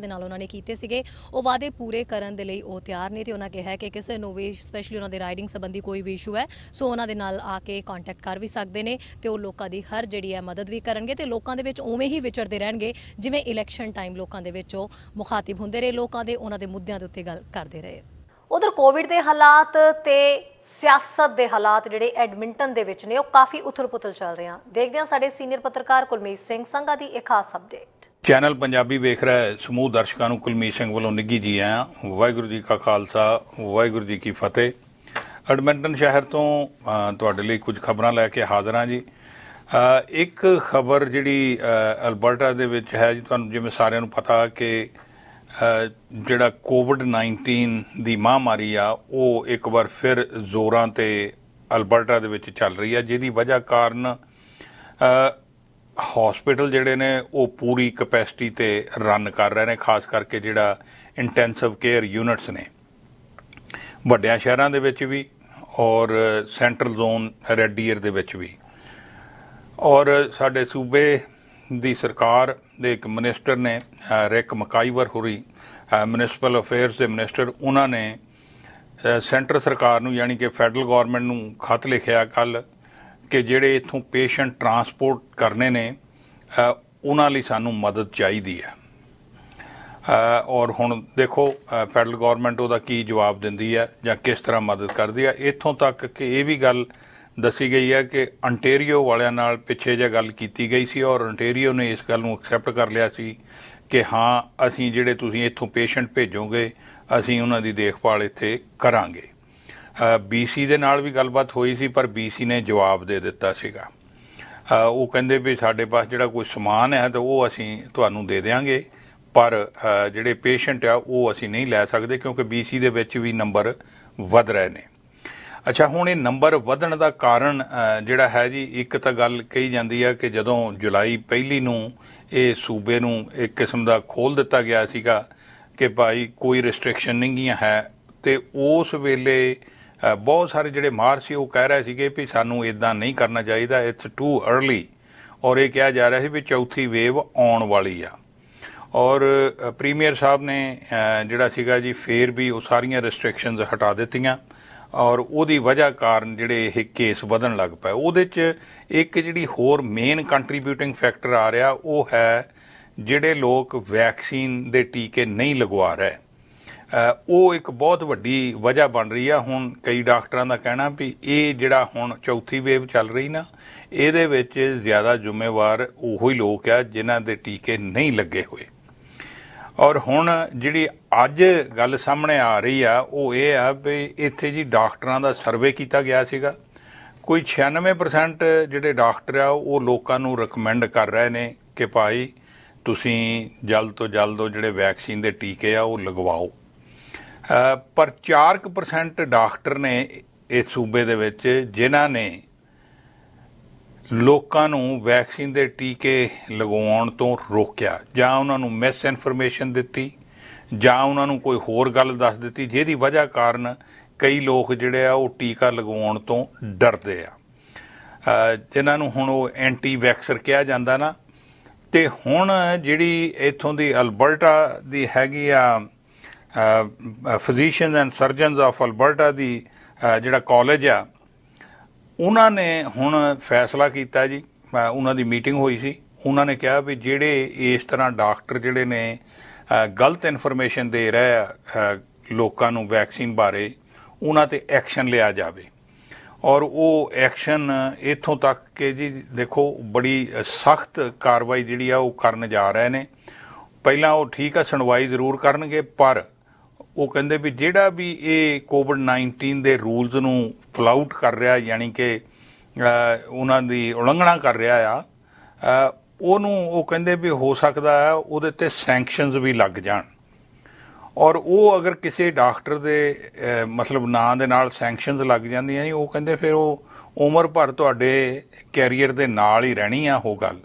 ਦੇ ਨਾਲ ਉਹਨਾਂ ਨੇ ਕੀਤੇ ਸੀਗੇ ਉਹ ਵਾਅਦੇ ਪੂਰੇ ਕਰਨ ਦੇ ਲਈ ਉਹ ਤਿਆਰ ਨੇ ਤੇ ਉਹਨਾਂ ਕਿਹਾ ਕਿ ਕਿਸੇ ਨੂੰ ਵੀ ਸਪੈਸ਼ਲੀ ਉਹਨਾਂ ਦੇ ਰਾਈਡਿੰਗ ਸੰਬੰਧੀ ਕੋਈ ਵੀ ਇਸ਼ੂ ਹੈ ਸੋ ਉਹਨਾਂ ਦੇ ਨਾਲ ਆ ਕੇ ਕੰਟੈਕਟ ਕਰ ਵੀ ਸਕਦੇ ਨੇ ਤੇ ਉਹ ਲੋਕਾਂ ਦੀ ਹਰ ਜਿਹੜੀ ਹੈ ਮਦਦ ਵੀ ਕਰਨਗੇ ਤੇ ਲੋਕਾਂ ਦੇ ਵਿੱਚ ਉਵੇਂ ਹੀ ਵਿਚਰਦੇ ਰਹਿਣਗੇ ਜਿਵੇਂ ਇਲੈਕਸ਼ਨ ਟਾਈਮ ਲੋਕਾਂ ਦੇ ਵਿੱਚ ਉਹ ਮੁਖਾਤਿਬ ਹੁੰਦੇ ਰਹੇ ਲੋਕਾਂ ਦੇ ਉਹਨਾਂ ਦੇ ਮੁੱਦਿਆਂ ਦੇ ਉੱਤੇ ਗੱਲ ਕਰਦੇ ਰਹੇ। ਉਧਰ ਕੋਵਿਡ ਦੇ ਹਾਲਾਤ ਤੇ ਸਿਆਸਤ ਦੇ ਹਾਲਾਤ ਜਿਹੜੇ ਐਡਮਿੰਟਨ ਦੇ ਵਿੱਚ ਨੇ ਉਹ ਕਾਫੀ ਉਥਲ-ਪੁਥਲ ਚੱਲ ਰਹੇ ਹਨ। ਦੇਖਦੇ ਹਾਂ ਸਾਡੇ ਸੀਨੀਅਰ ਪੱਤਰਕਾਰ ਕੁਲਮੀਤ ਸਿੰਘ ਸੰਘਾ ਦੀ ਇੱਕ ਖਾਸ ਅਪਡੇਟ। ਚੈਨਲ ਪੰਜਾਬੀ ਵੇਖ ਰਿਹਾ ਸਮੂਹ ਦਰਸ਼ਕਾਂ ਨੂੰ ਕੁਲਮੀਤ ਸਿੰਘ ਵੱਲੋਂ ਨਿੱਘੀ ਜੀ ਆਇਆਂ। ਵਾਹਿਗੁਰੂ ਜੀ ਕਾ ਖਾਲਸਾ, ਵਾਹਿਗੁਰੂ ਜੀ ਕੀ ਫਤਿਹ। ਐਡਮਿੰਟਨ ਸ਼ਹਿਰ ਤੋਂ ਤੁਹਾਡੇ ਲਈ ਕੁਝ ਖਬਰਾਂ ਲੈ ਕੇ ਹਾਜ਼ਰ ਹਾਂ ਜੀ। ਇੱਕ ਖਬਰ ਜਿਹੜੀ ਅਲਬਰਟਾ ਦੇ ਵਿੱਚ ਹੈ ਜੀ, ਤੁਹਾਨੂੰ ਜਿਵੇਂ ਸਾਰਿਆਂ ਨੂੰ ਪਤਾ ਕਿ ਜਿਹੜਾ ਕੋਵਿਡ-19 ਦੀ ਮਹਾਮਾਰੀ ਆ ਉਹ ਇੱਕ ਵਾਰ ਫਿਰ ਜ਼ੋਰਾਂ ਤੇ ਅਲਬਰਟਾ ਦੇ ਵਿੱਚ ਚੱਲ ਰਹੀ ਆ, ਜਿਹਦੀ ਵਜ੍ਹਾ ਕਾਰਨ ਹਸਪੀਟਲ ਜਿਹੜੇ ਨੇ ਉਹ ਪੂਰੀ ਕਪੈਸਿਟੀ ਤੇ ਰਨ ਕਰ ਰਹੇ ਨੇ, ਖਾਸ ਕਰਕੇ ਜਿਹੜਾ ਇੰਟੈਂਸਿਵ ਕੇਅਰ ਯੂਨਿਟਸ ਨੇ ਵੱਡਿਆਂ ਸ਼ਹਿਰਾਂ ਦੇ ਵਿੱਚ ਵੀ ਔਰ ਸੈਂਟਰਲ ਜ਼ੋਨ ਰੈੱਡ ਈਅਰ ਦੇ ਵਿੱਚ ਵੀ। ਔਰ ਸਾਡੇ ਸੂਬੇ ਦੀ ਸਰਕਾਰ ਦੇ ਇੱਕ ਮਿਨਿਸਟਰ ਨੇ ਰਿਕ ਮਕਾਈਵਰ ਹੋਰੀ, ਮਿਊਨਿਸਪਲ ਅਫੇਅਰਸ ਦੇ ਮਿਨਿਸਟਰ, ਉਹਨਾਂ ਨੇ ਸੈਂਟਰ ਸਰਕਾਰ ਨੂੰ ਯਾਨੀ ਕਿ ਫੈਡਰਲ ਗੌਰਮੈਂਟ ਨੂੰ ਖਤ ਲਿਖਿਆ ਕੱਲ੍ਹ ਕਿ ਜਿਹੜੇ ਇੱਥੋਂ ਪੇਸ਼ੈਂਟ ਟਰਾਂਸਪੋਰਟ ਕਰਨੇ ਨੇ ਉਹਨਾਂ ਲਈ ਸਾਨੂੰ ਮਦਦ ਚਾਹੀਦੀ ਹੈ। ਔਰ ਹੁਣ ਦੇਖੋ ਫੈਡਰਲ ਗੌਰਮੈਂਟ ਉਹਦਾ ਕੀ ਜਵਾਬ ਦਿੰਦੀ ਹੈ ਜਾਂ ਕਿਸ ਤਰ੍ਹਾਂ ਮਦਦ ਕਰਦੀ ਹੈ। ਇੱਥੋਂ ਤੱਕ ਕਿ ਇਹ ਵੀ ਗੱਲ ਦੱਸੀ ਗਈ ਹੈ ਕਿ ਅੰਟੇਰੀਓ ਵਾਲਿਆਂ ਨਾਲ ਪਿੱਛੇ ਜਿਹੇ ਗੱਲ ਕੀਤੀ ਗਈ ਸੀ ਔਰ ਅੰਟੇਰੀਓ ਨੇ ਇਸ ਗੱਲ ਨੂੰ ਐਕਸੈਪਟ ਕਰ ਲਿਆ ਸੀ ਕਿ ਹਾਂ ਅਸੀਂ ਜਿਹੜੇ ਤੁਸੀਂ ਇੱਥੋਂ ਪੇਸ਼ੈਂਟ ਭੇਜੋਗੇ ਅਸੀਂ ਉਹਨਾਂ ਦੀ ਦੇਖਭਾਲ ਇੱਥੇ ਕਰਾਂਗੇ। BC ਦੇ ਨਾਲ ਵੀ ਗੱਲਬਾਤ ਹੋਈ ਸੀ ਪਰ BC ਨੇ ਜਵਾਬ ਦੇ ਦਿੱਤਾ ਸੀਗਾ। ਉਹ ਕਹਿੰਦੇ ਵੀ ਸਾਡੇ ਪਾਸ ਜਿਹੜਾ ਕੋਈ ਸਮਾਨ ਹੈ ਤਾਂ ਉਹ ਅਸੀਂ ਤੁਹਾਨੂੰ ਦੇ ਦਿਆਂਗੇ ਪਰ ਜਿਹੜੇ ਪੇਸ਼ੈਂਟ ਆ ਉਹ ਅਸੀਂ ਨਹੀਂ ਲੈ ਸਕਦੇ ਕਿਉਂਕਿ BC ਦੇ ਵਿੱਚ ਵੀ ਨੰਬਰ ਵਧ ਰਹੇ ਨੇ। ਅੱਛਾ, ਹੁਣ ਇਹ ਨੰਬਰ ਵਧਣ ਦਾ ਕਾਰਨ ਜਿਹੜਾ ਹੈ ਜੀ, ਇੱਕ ਤਾਂ ਗੱਲ ਕਹੀ ਜਾਂਦੀ ਹੈ ਕਿ ਜਦੋਂ ਜੁਲਾਈ 1 ਨੂੰ ਇਹ ਸੂਬੇ ਨੂੰ ਇੱਕ ਕਿਸਮ ਦਾ ਖੋਲ੍ਹ ਦਿੱਤਾ ਗਿਆ ਸੀਗਾ ਕਿ ਭਾਈ ਕੋਈ ਰਿਸਟ੍ਰਿਕਸ਼ਨ ਨਹੀਂ ਹੈ, ਤੇ ਉਸ ਵੇਲੇ ਬਹੁਤ ਸਾਰੇ ਜਿਹੜੇ ਮਾਹਰ ਸੀ ਉਹ ਕਹਿ ਰਹੇ ਸੀਗੇ ਵੀ ਸਾਨੂੰ ਇੱਦਾਂ ਨਹੀਂ ਕਰਨਾ ਚਾਹੀਦਾ, ਇਟਸ ਟੂ ਅਰਲੀ, ਔਰ ਇਹ ਕਿਹਾ ਜਾ ਰਿਹਾ ਸੀ ਵੀ ਚੌਥੀ ਵੇਵ ਆਉਣ ਵਾਲੀ ਆ। ਔਰ ਪ੍ਰੀਮੀਅਰ ਸਾਹਿਬ ਨੇ ਜਿਹੜਾ ਸੀਗਾ ਜੀ ਫੇਰ ਵੀ ਉਹ ਸਾਰੀਆਂ ਰਿਸਟ੍ਰਿਕਸ਼ਨਸ ਹਟਾ ਦਿੱਤੀਆਂ ਔਰ ਉਹਦੀ ਵਜ੍ਹਾ ਕਾਰਨ ਜਿਹੜੇ ਇਹ ਕੇਸ ਵਧਣ ਲੱਗ ਪਏ। ਉਹਦੇ 'ਚ ਇੱਕ ਜਿਹੜੀ ਹੋਰ ਮੇਨ ਕੰਟਰੀਬਿਊਟਿੰਗ ਫੈਕਟਰ ਆ ਰਿਹਾ ਉਹ ਹੈ ਜਿਹੜੇ ਲੋਕ ਵੈਕਸੀਨ ਦੇ ਟੀਕੇ ਨਹੀਂ ਲਗਵਾ ਰਹੇ, ਉਹ ਇੱਕ ਬਹੁਤ ਵੱਡੀ ਵਜ੍ਹਾ ਬਣ ਰਹੀ ਆ। ਹੁਣ ਕਈ ਡਾਕਟਰਾਂ ਦਾ ਕਹਿਣਾ ਵੀ ਇਹ ਜਿਹੜਾ ਹੁਣ ਚੌਥੀ ਵੇਵ ਚੱਲ ਰਹੀ ਨਾ, ਇਹਦੇ ਵਿੱਚ ਜ਼ਿਆਦਾ ਜ਼ਿੰਮੇਵਾਰ ਉਹੀ ਲੋਕ ਆ ਜਿਨ੍ਹਾਂ ਦੇ ਟੀਕੇ ਨਹੀਂ ਲੱਗੇ ਹੋਏ। ਔਰ ਹੁਣ ਜਿਹੜੀ ਅੱਜ ਗੱਲ ਸਾਹਮਣੇ ਆ ਰਹੀ ਆ ਉਹ ਇਹ ਆ ਵੀ ਇੱਥੇ ਜੀ ਡਾਕਟਰਾਂ ਦਾ ਸਰਵੇ ਕੀਤਾ ਗਿਆ ਸੀਗਾ, ਕੋਈ 96% ਜਿਹੜੇ ਡਾਕਟਰ ਆ ਉਹ ਲੋਕਾਂ ਨੂੰ ਰਿਕਮੈਂਡ ਕਰ ਰਹੇ ਨੇ ਕਿ ਭਾਈ ਤੁਸੀਂ ਜਲਦ ਤੋਂ ਜਲਦ ਉਹ ਜਿਹੜੇ ਵੈਕਸੀਨ ਦੇ ਟੀਕੇ ਆ ਉਹ ਲਗਵਾਓ। ਪਰ 4% ਡਾਕਟਰ ਨੇ ਇਸ ਸੂਬੇ ਦੇ ਵਿੱਚ ਜਿਨ੍ਹਾਂ ਨੇ ਲੋਕਾਂ ਨੂੰ ਵੈਕਸੀਨ ਦੇ ਟੀਕੇ ਲਗਵਾਉਣ ਤੋਂ ਰੋਕਿਆ, ਜਾਂ ਉਹਨਾਂ ਨੂੰ ਮਿਸ ਇਨਫੋਰਮੇਸ਼ਨ ਦਿੱਤੀ ਜਾਂ ਉਹਨਾਂ ਨੂੰ ਕੋਈ ਹੋਰ ਗੱਲ ਦੱਸ ਦਿੱਤੀ ਜਿਹਦੀ ਵਜ੍ਹਾ ਕਾਰਨ ਕਈ ਲੋਕ ਜਿਹੜੇ ਆ ਉਹ ਟੀਕਾ ਲਗਵਾਉਣ ਤੋਂ ਡਰਦੇ ਆ, ਜਿਨ੍ਹਾਂ ਨੂੰ ਹੁਣ ਉਹ ਐਂਟੀ ਵੈਕਸਰ ਕਿਹਾ ਜਾਂਦਾ ਨਾ। ਤੇ ਹੁਣ ਜਿਹੜੀ ਇੱਥੋਂ ਦੀ ਅਲਬਰਟਾ ਦੀ ਹੈਗੀ ਆ physicians and surgeons of Alberta ਦੀ ਜਿਹੜਾ ਕਾਲਜ ਆ, ਉਹਨਾਂ ਨੇ ਹੁਣ ਫੈਸਲਾ ਕੀਤਾ ਜੀ, ਉਹਨਾਂ ਦੀ ਮੀਟਿੰਗ ਹੋਈ ਸੀ, ਉਹਨਾਂ ਨੇ ਕਿਹਾ ਵੀ ਜਿਹੜੇ ਇਸ ਤਰ੍ਹਾਂ ਡਾਕਟਰ ਜਿਹੜੇ ਨੇ ਗਲਤ ਇਨਫੋਰਮੇਸ਼ਨ ਦੇ ਰਹੇ ਆ ਲੋਕਾਂ ਨੂੰ ਵੈਕਸੀਨ ਬਾਰੇ, ਉਹਨਾਂ ਤੇ ਐਕਸ਼ਨ ਲਿਆ ਜਾਵੇ। ਔਰ ਉਹ ਐਕਸ਼ਨ ਇੱਥੋਂ ਤੱਕ ਕਿ ਜੀ ਦੇਖੋ ਬੜੀ ਸਖਤ ਕਾਰਵਾਈ ਜਿਹੜੀ ਆ ਉਹ ਕਰਨ ਜਾ ਰਹੇ ਨੇ। ਪਹਿਲਾਂ ਉਹ ਠੀਕ ਆ ਸੁਣਵਾਈ ਜ਼ਰੂਰ ਕਰਨਗੇ, ਪਰ ਉਹ ਕਹਿੰਦੇ ਵੀ ਜਿਹੜਾ ਵੀ ਇਹ ਕੋਵਿਡ-19 ਦੇ ਰੂਲਸ ਨੂੰ ਫਲਾਊਟ ਕਰ ਰਿਹਾ, ਯਾਨੀ ਕਿ ਉਹਨਾਂ ਦੀ ਉਲੰਘਣਾ ਕਰ ਰਿਹਾ ਆ, ਉਹਨੂੰ ਉਹ ਕਹਿੰਦੇ ਵੀ ਹੋ ਸਕਦਾ ਹੈ ਉਹਦੇ 'ਤੇ ਸੈਂਕਸ਼ਨਸ ਵੀ ਲੱਗ ਜਾਣ। ਔਰ ਉਹ ਅਗਰ ਕਿਸੇ ਡਾਕਟਰ ਦੇ ਮਤਲਬ ਨਾਂ ਦੇ ਨਾਲ ਸੈਂਕਸ਼ਨਸ ਲੱਗ ਜਾਂਦੀਆਂ ਜੀ, ਉਹ ਕਹਿੰਦੇ ਫਿਰ ਉਹ ਉਮਰ ਭਰ ਤੁਹਾਡੇ ਕੈਰੀਅਰ ਦੇ ਨਾਲ ਹੀ ਰਹਿਣੀ ਆ ਉਹ ਗੱਲ।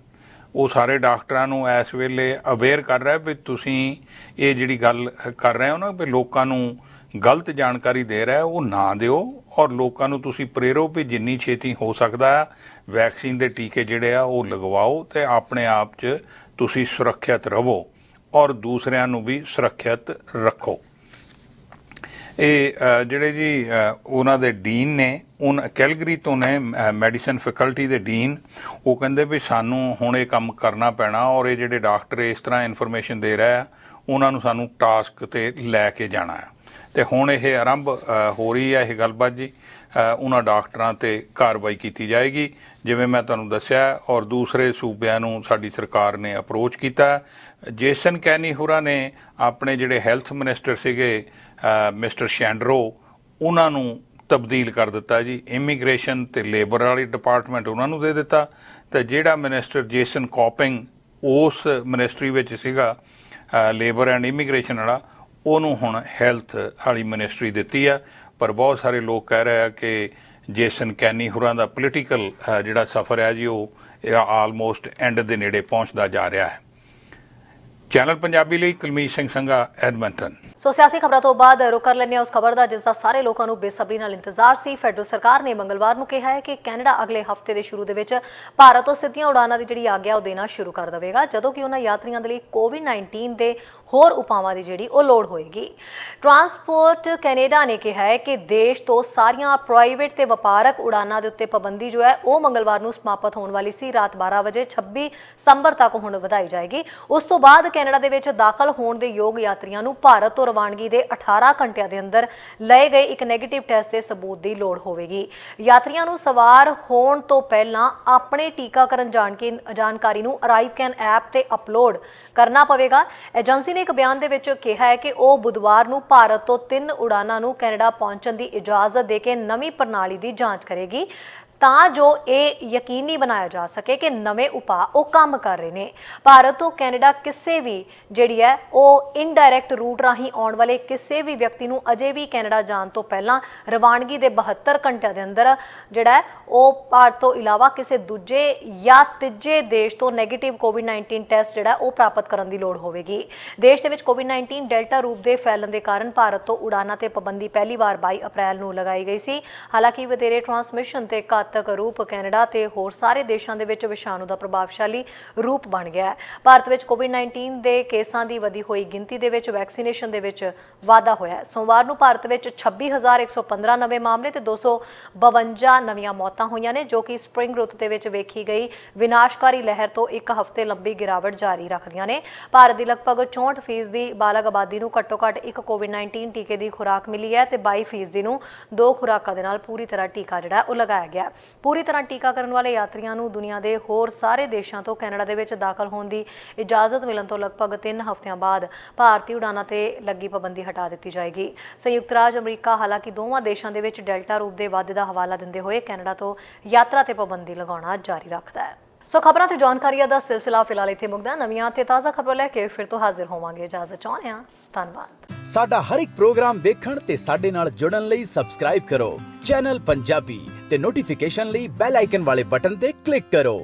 ਉਹ ਸਾਰੇ ਡਾਕਟਰਾਂ ਨੂੰ ਇਸ ਵੇਲੇ ਅਵੇਅਰ ਕਰ ਰਿਹਾ ਵੀ ਤੁਸੀਂ ਇਹ ਜਿਹੜੀ ਗੱਲ ਕਰ ਰਹੇ ਹੋ ਨਾ ਵੀ ਲੋਕਾਂ ਨੂੰ ਗਲਤ ਜਾਣਕਾਰੀ ਦੇ ਰਿਹਾ, ਉਹ ਨਾ ਦਿਓ ਔਰ ਲੋਕਾਂ ਨੂੰ ਤੁਸੀਂ ਪ੍ਰੇਰੋ ਵੀ ਜਿੰਨੀ ਛੇਤੀ ਹੋ ਸਕਦਾ ਵੈਕਸੀਨ ਦੇ ਟੀਕੇ ਜਿਹੜੇ ਆ ਉਹ ਲਗਵਾਓ ਤੇ ਆਪਣੇ ਆਪ 'ਚ ਤੁਸੀਂ ਸੁਰੱਖਿਅਤ ਰਹੋ ਔਰ ਦੂਸਰਿਆਂ ਨੂੰ ਵੀ ਸੁਰੱਖਿਅਤ ਰੱਖੋ। ਇਹ ਜਿਹੜੇ ਜੀ ਉਹਨਾਂ ਦੇ ਡੀਨ ਨੇ, ਕੈਲਗਰੀ ਤੋਂ ਨੇ, ਮੈਡੀਸਨ ਫੈਕਲਟੀ ਦੇ ਡੀਨ, ਉਹ ਕਹਿੰਦੇ ਵੀ ਸਾਨੂੰ ਹੁਣ ਇਹ ਕੰਮ ਕਰਨਾ ਪੈਣਾ ਔਰ ਇਹ ਜਿਹੜੇ ਡਾਕਟਰ ਇਸ ਤਰ੍ਹਾਂ ਇਨਫੋਰਮੇਸ਼ਨ ਦੇ ਰਹੇ ਆ ਉਹਨਾਂ ਨੂੰ ਸਾਨੂੰ ਟਾਸਕ 'ਤੇ ਲੈ ਕੇ ਜਾਣਾ ਆ। ਤੇ ਹੁਣ ਇਹ ਆਰੰਭ ਹੋ ਰਹੀ ਹੈ ਇਹ ਗੱਲਬਾਤ ਜੀ, ਉਹਨਾਂ ਡਾਕਟਰਾਂ 'ਤੇ ਕਾਰਵਾਈ ਕੀਤੀ ਜਾਏਗੀ ਜਿਵੇਂ ਮੈਂ ਤੁਹਾਨੂੰ ਦੱਸਿਆ। ਔਰ ਦੂਸਰੇ ਸੂਬਿਆਂ ਨੂੰ ਸਾਡੀ ਸਰਕਾਰ ਨੇ ਅਪਰੋਚ ਕੀਤਾ। ਜੇਸਨ ਕੈਨੀ ਹੋਰਾਂ ਨੇ ਆਪਣੇ ਜਿਹੜੇ ਹੈਲਥ ਮਿਨਿਸਟਰ ਸੀਗੇ ਮਿਸਟਰ ਸ਼ੈਂਡਰੋ, ਉਹਨਾਂ ਨੂੰ ਤਬਦੀਲ ਕਰ ਦਿੱਤਾ ਜੀ। ਇਮੀਗ੍ਰੇਸ਼ਨ ਤੇ ਲੇਬਰ ਵਾਲੀ ਡਿਪਾਰਟਮੈਂਟ ਉਹਨਾਂ ਨੂੰ ਦੇ ਦਿੱਤਾ, ਤੇ ਜਿਹੜਾ ਮਿਨਿਸਟਰ ਜੇਸਨ ਕੌਪਿੰਗ ਉਸ ਮਿਨਿਸਟਰੀ ਵਿੱਚ ਸੀਗਾ ਲੇਬਰ ਐਂਡ ਇਮੀਗ੍ਰੇਸ਼ਨ ਵਾਲਾ, ਉਹਨੂੰ ਹੁਣ ਹੈਲਥ ਵਾਲੀ ਮਿਨਿਸਟਰੀ ਦਿੱਤੀ ਆ। ਪਰ ਬਹੁਤ ਸਾਰੇ ਲੋਕ ਕਹਿ ਰਹੇ ਆ ਕਿ ਜੇਸਨ ਕੈਨੀ ਹੋਰਾਂ ਦਾ ਪੋਲੀਟੀਕਲ ਜਿਹੜਾ ਸਫ਼ਰ ਹੈ ਜੀ ਉਹ ਆਲਮੋਸਟ ਐਂਡ ਦੇ ਨੇੜੇ ਪਹੁੰਚਦਾ ਜਾ ਰਿਹਾ ਹੈ। ਚੈਨਲ ਪੰਜਾਬੀ ਲਈ ਕੁਲਮੀਤ ਸਿੰਘ ਸੰਘਾ, ਐਡਮੰਟਨ। ਸੋ ਸਿਆਸੀ ਖਬਰਾਂ ਤੋਂ ਬਾਅਦ ਰੁਕ ਕਰ ਲੈਂਦੇ ਹਾਂ ਉਸ ਖਬਰ ਦਾ ਜਿਸ ਦਾ ਸਾਰੇ ਲੋਕਾਂ ਨੂੰ ਬੇਸਬਰੀ ਨਾਲ ਇੰਤਜ਼ਾਰ ਸੀ। ਫੈਡਰਲ ਸਰਕਾਰ ਨੇ ਮੰਗਲਵਾਰ ਨੂੰ ਕਿਹਾ ਹੈ ਕਿ ਕੈਨੇਡਾ ਅਗਲੇ ਹਫ਼ਤੇ ਦੇ ਸ਼ੁਰੂ ਦੇ ਵਿੱਚ ਭਾਰਤ ਤੋਂ ਸਿੱਧੀਆਂ ਉਡਾਨਾਂ ਦੀ ਜਿਹੜੀ ਆਗਿਆ ਉਹ ਦੇਣਾ ਸ਼ੁਰੂ ਕਰ ਦੇਵੇਗਾ, ਜਦੋਂ ਕਿ ਉਹਨਾਂ ਯਾਤਰੀਆਂ ਦੇ ਲਈ ਕੋਵਿਡ-19 ਦੇ ਹੋਰ ਉਪਾਵਾਂ ਦੀ ਜਿਹੜੀ ਉਹ ਲੋੜ ਹੋਏਗੀ। ਟਰਾਂਸਪੋਰਟ ਕੈਨੇਡਾ ਨੇ ਕਿਹਾ ਹੈ ਕਿ ਦੇਸ਼ ਤੋਂ ਸਾਰੀਆਂ ਪ੍ਰਾਈਵੇਟ ਤੇ ਵਪਾਰਕ ਉਡਾਨਾਂ ਦੇ ਉੱਤੇ ਪਾਬੰਦੀ ਜੋ ਹੈ ਉਹ ਮੰਗਲਵਾਰ ਨੂੰ ਸਮਾਪਤ ਹੋਣ ਵਾਲੀ ਸੀ। ਰਾਤ 12 ਵਜੇ 26 ਸਤੰਬਰ ਤੱਕ ਹੁਣ ਵਧਾਈ ਜਾਏਗੀ। ਉਸ ਤੋਂ ਬਾਅਦ ਕੈਨੇਡਾ ਦੇ ਵਿੱਚ ਦਾਖਲ ਹੋਣ ਦੇ ਯੋਗ ਯਾਤਰੀਆਂ ਨੂੰ ਭਾਰਤ ਤੋਂ ਰਵਾਨਗੀ ਦੇ 18 ਘੰਟਿਆਂ ਦੇ ਅੰਦਰ ਲਏ ਗਏ ਇੱਕ ਨੈਗੇਟਿਵ ਟੈਸਟ ਦੇ ਸਬੂਤ ਦੀ ਲੋੜ ਹੋਵੇਗੀ। ਯਾਤਰੀਆਂ ਨੂੰ ਸਵਾਰ ਹੋਣ ਤੋਂ ਪਹਿਲਾਂ ਆਪਣੇ ਟੀਕਾਕਰਨ ਜਾਣਕਾਰੀ ਨੂੰ ਅਰਾਈਵਕੈਨ ਐਪ ਤੇ ਅਪਲੋਡ ਕਰਨਾ ਪਵੇਗਾ। ਏਜੰਸੀ ਨੇ ਇੱਕ ਬਿਆਨ ਦੇ ਵਿੱਚ ਕਿਹਾ ਹੈ ਕਿ ਉਹ ਬੁੱਧਵਾਰ ਨੂੰ ਭਾਰਤ ਤੋਂ 3 ਉਡਾਨਾਂ ਨੂੰ ਕੈਨੇਡਾ ਪਹੁੰਚਣ ਦੀ ਇਜਾਜ਼ਤ ਦੇ ਕੇ ਨਵੀਂ ਪ੍ਰਣਾਲੀ ਦੀ ਜਾਂਚ ਕਰੇਗੀ ਤਾਂ ਜੋ ਇਹ ਯਕੀਨੀ ਬਣਾਇਆ ਜਾ ਸਕੇ ਕਿ ਨਵੇਂ ਉਪਾਅ ਉਹ ਕੰਮ ਕਰ ਰਹੇ ਨੇ। ਭਾਰਤ ਤੋਂ ਕੈਨੇਡਾ ਕਿਸੇ ਵੀ ਜਿਹੜੀ ਹੈ ਉਹ ਇਨਡਾਇਰੈਕਟ ਰੂਟ ਰਾਹੀਂ ਆਉਣ ਵਾਲੇ ਕਿਸੇ ਵੀ ਵਿਅਕਤੀ ਨੂੰ ਅਜੇ ਵੀ ਕੈਨੇਡਾ ਜਾਣ ਤੋਂ ਪਹਿਲਾਂ ਰਵਾਨਗੀ ਦੇ 72 ਘੰਟਿਆਂ ਦੇ ਅੰਦਰ ਜਿਹੜਾ ਹੈ ਉਹ ਭਾਰਤ ਤੋਂ ਇਲਾਵਾ ਕਿਸੇ ਦੂਜੇ ਜਾਂ ਤੀਜੇ ਦੇਸ਼ ਤੋਂ ਨੈਗੇਟਿਵ ਕੋਵਿਡ-19 ਟੈਸਟ ਜਿਹੜਾ ਉਹ ਪ੍ਰਾਪਤ ਕਰਨ ਦੀ ਲੋੜ ਹੋਵੇਗੀ। ਦੇਸ਼ ਦੇ ਵਿੱਚ ਕੋਵਿਡ-19 ਡੈਲਟਾ ਰੂਪ ਦੇ ਫੈਲਣ ਦੇ ਕਾਰਨ ਭਾਰਤ ਤੋਂ ਉਡਾਨਾਂ ਤੇ ਪਾਬੰਦੀ ਪਹਿਲੀ ਵਾਰ 22 ਅਪ੍ਰੈਲ ਨੂੰ ਲਗਾਈ ਗਈ ਸੀ। ਹਾਲਾਂਕਿ ਵਧੇਰੇ ਟਰਾਂਸਮਿਸ਼ਨ ਤੇ ਤੱਕ ਰੂਪ ਕੈਨੇਡਾ ਤੇ ਹੋਰ ਸਾਰੇ ਦੇਸ਼ਾਂ ਦੇ ਵਿੱਚ ਵਿਸ਼ਾਣੂ ਦਾ ਪ੍ਰਭਾਵਸ਼ਾਲੀ ਰੂਪ ਬਣ ਗਿਆ ਹੈ। ਭਾਰਤ ਵਿੱਚ ਕੋਵਿਡ-19 ਦੇ ਕੇਸਾਂ ਦੀ ਵਧੀ ਹੋਈ ਗਿਣਤੀ ਦੇ ਵਿੱਚ ਵੈਕਸੀਨੇਸ਼ਨ ਦੇ ਵਿੱਚ ਵਾਧਾ ਹੋਇਆ ਹੈ। ਸੋਮਵਾਰ ਨੂੰ ਭਾਰਤ ਵਿੱਚ 26,115 ਨਵੇਂ ਮਾਮਲੇ ਤੇ 252 ਨਵੀਆਂ ਮੌਤਾਂ ਹੋਈਆਂ ਨੇ, ਜੋ ਕਿ ਸਪ੍ਰਿੰਗ ਰੁੱਤ ਦੇ ਵਿੱਚ ਵੇਖੀ ਗਈ ਵਿਨਾਸ਼ਕਾਰੀ ਲਹਿਰ ਤੋਂ ਇੱਕ ਹਫ਼ਤੇ ਲੰਬੀ ਗਿਰਾਵਟ ਜਾਰੀ ਰੱਖਦੀਆਂ ਨੇ। ਭਾਰਤ ਦੀ ਲਗਭਗ 64% ਦੀ ਬਾਲਗ ਆਬਾਦੀ ਨੂੰ ਘੱਟੋ ਘੱਟ ਇੱਕ ਕੋਵਿਡ-19 ਟੀਕੇ ਦੀ ਖੁਰਾਕ ਮਿਲੀ ਹੈ ਤੇ 22% ਨੂੰ 2 ਖੁਰਾਕਾਂ ਦੇ ਨਾਲ ਪੂਰੀ ਤਰ੍ਹਾਂ ਟੀਕਾ ਜਿਹੜਾ ਉਹ ਲਗਾਇਆ ਗਿਆ। ਪੂਰੀ ਤਰ੍ਹਾਂ ਟੀਕਾਕਰਨ ਵਾਲੇ ਯਾਤਰੀਆਂ ਨੂੰ ਦੁਨੀਆ ਦੇ ਹੋਰ ਸਾਰੇ ਦੇਸ਼ਾਂ ਤੋਂ ਕੈਨੇਡਾ ਦੇ ਵਿੱਚ ਦਾਖਲ ਹੋਣ ਦੀ ਇਜਾਜ਼ਤ ਮਿਲਣ ਤੋਂ ਲਗਭਗ 3 ਹਫ਼ਤਿਆਂ ਬਾਅਦ ਭਾਰਤੀ ਉਡਾਨਾਂ ਤੇ ਲੱਗੀ ਪਾਬੰਦੀ ਹਟਾ ਦਿੱਤੀ ਜਾਏਗੀ। ਸੰਯੁਕਤ ਰਾਜ ਅਮਰੀਕਾ ਹਾਲਾਂਕਿ ਦੋਵਾਂ ਦੇਸ਼ਾਂ ਦੇ ਵਿੱਚ ਡੈਲਟਾ ਰੂਪ ਦੇ ਵਾਧੇ ਦਾ ਹਵਾਲਾ ਦਿੰਦੇ ਹੋਏ ਕੈਨੇਡਾ ਤੋਂ ਯਾਤਰਾ ਤੇ ਪਾਬੰਦੀ ਲਗਾਉਣਾ ਜਾਰੀ ਰੱਖਦਾ ਹੈ। ਸੋ ਖਬਰਾਂ ਤੇ ਜਾਣਕਾਰੀਆਂ ਦਾ ਸਿਲਸਿਲਾ ਫਿਲਹਾਲ ਇੱਥੇ ਮੁੱਕਦਾ। ਨਵੀਆਂ ਤੇ ਤਾਜ਼ਾ ਖਬਰਾਂ ਲੈ ਕੇ ਫਿਰ ਤੋਂ ਹਾਜ਼ਰ ਹੋਵਾਂਗੇ। ਇਜਾਜ਼ਤ ਚਾਹੁੰਦੇ ਹਾਂ। ਧੰਨਵਾਦ। ਸਾਡਾ ਹਰ ਇੱਕ ਪ੍ਰੋਗਰਾਮ ਦੇਖਣ ਤੇ ਸਾਡੇ ਨਾਲ ਜੁੜਨ ਲਈ ਸਬਸਕ੍ਰਾਈਬ ਕਰੋ ਚੈਨਲ ਪੰਜਾਬੀ ਤੇ ਨੋਟੀਫਿਕੇਸ਼ਨ ਲਈ ਬੈਲ ਆਈਕਨ ਵਾਲੇ ਬਟਨ ਤੇ ਕਲਿੱਕ ਕਰੋ।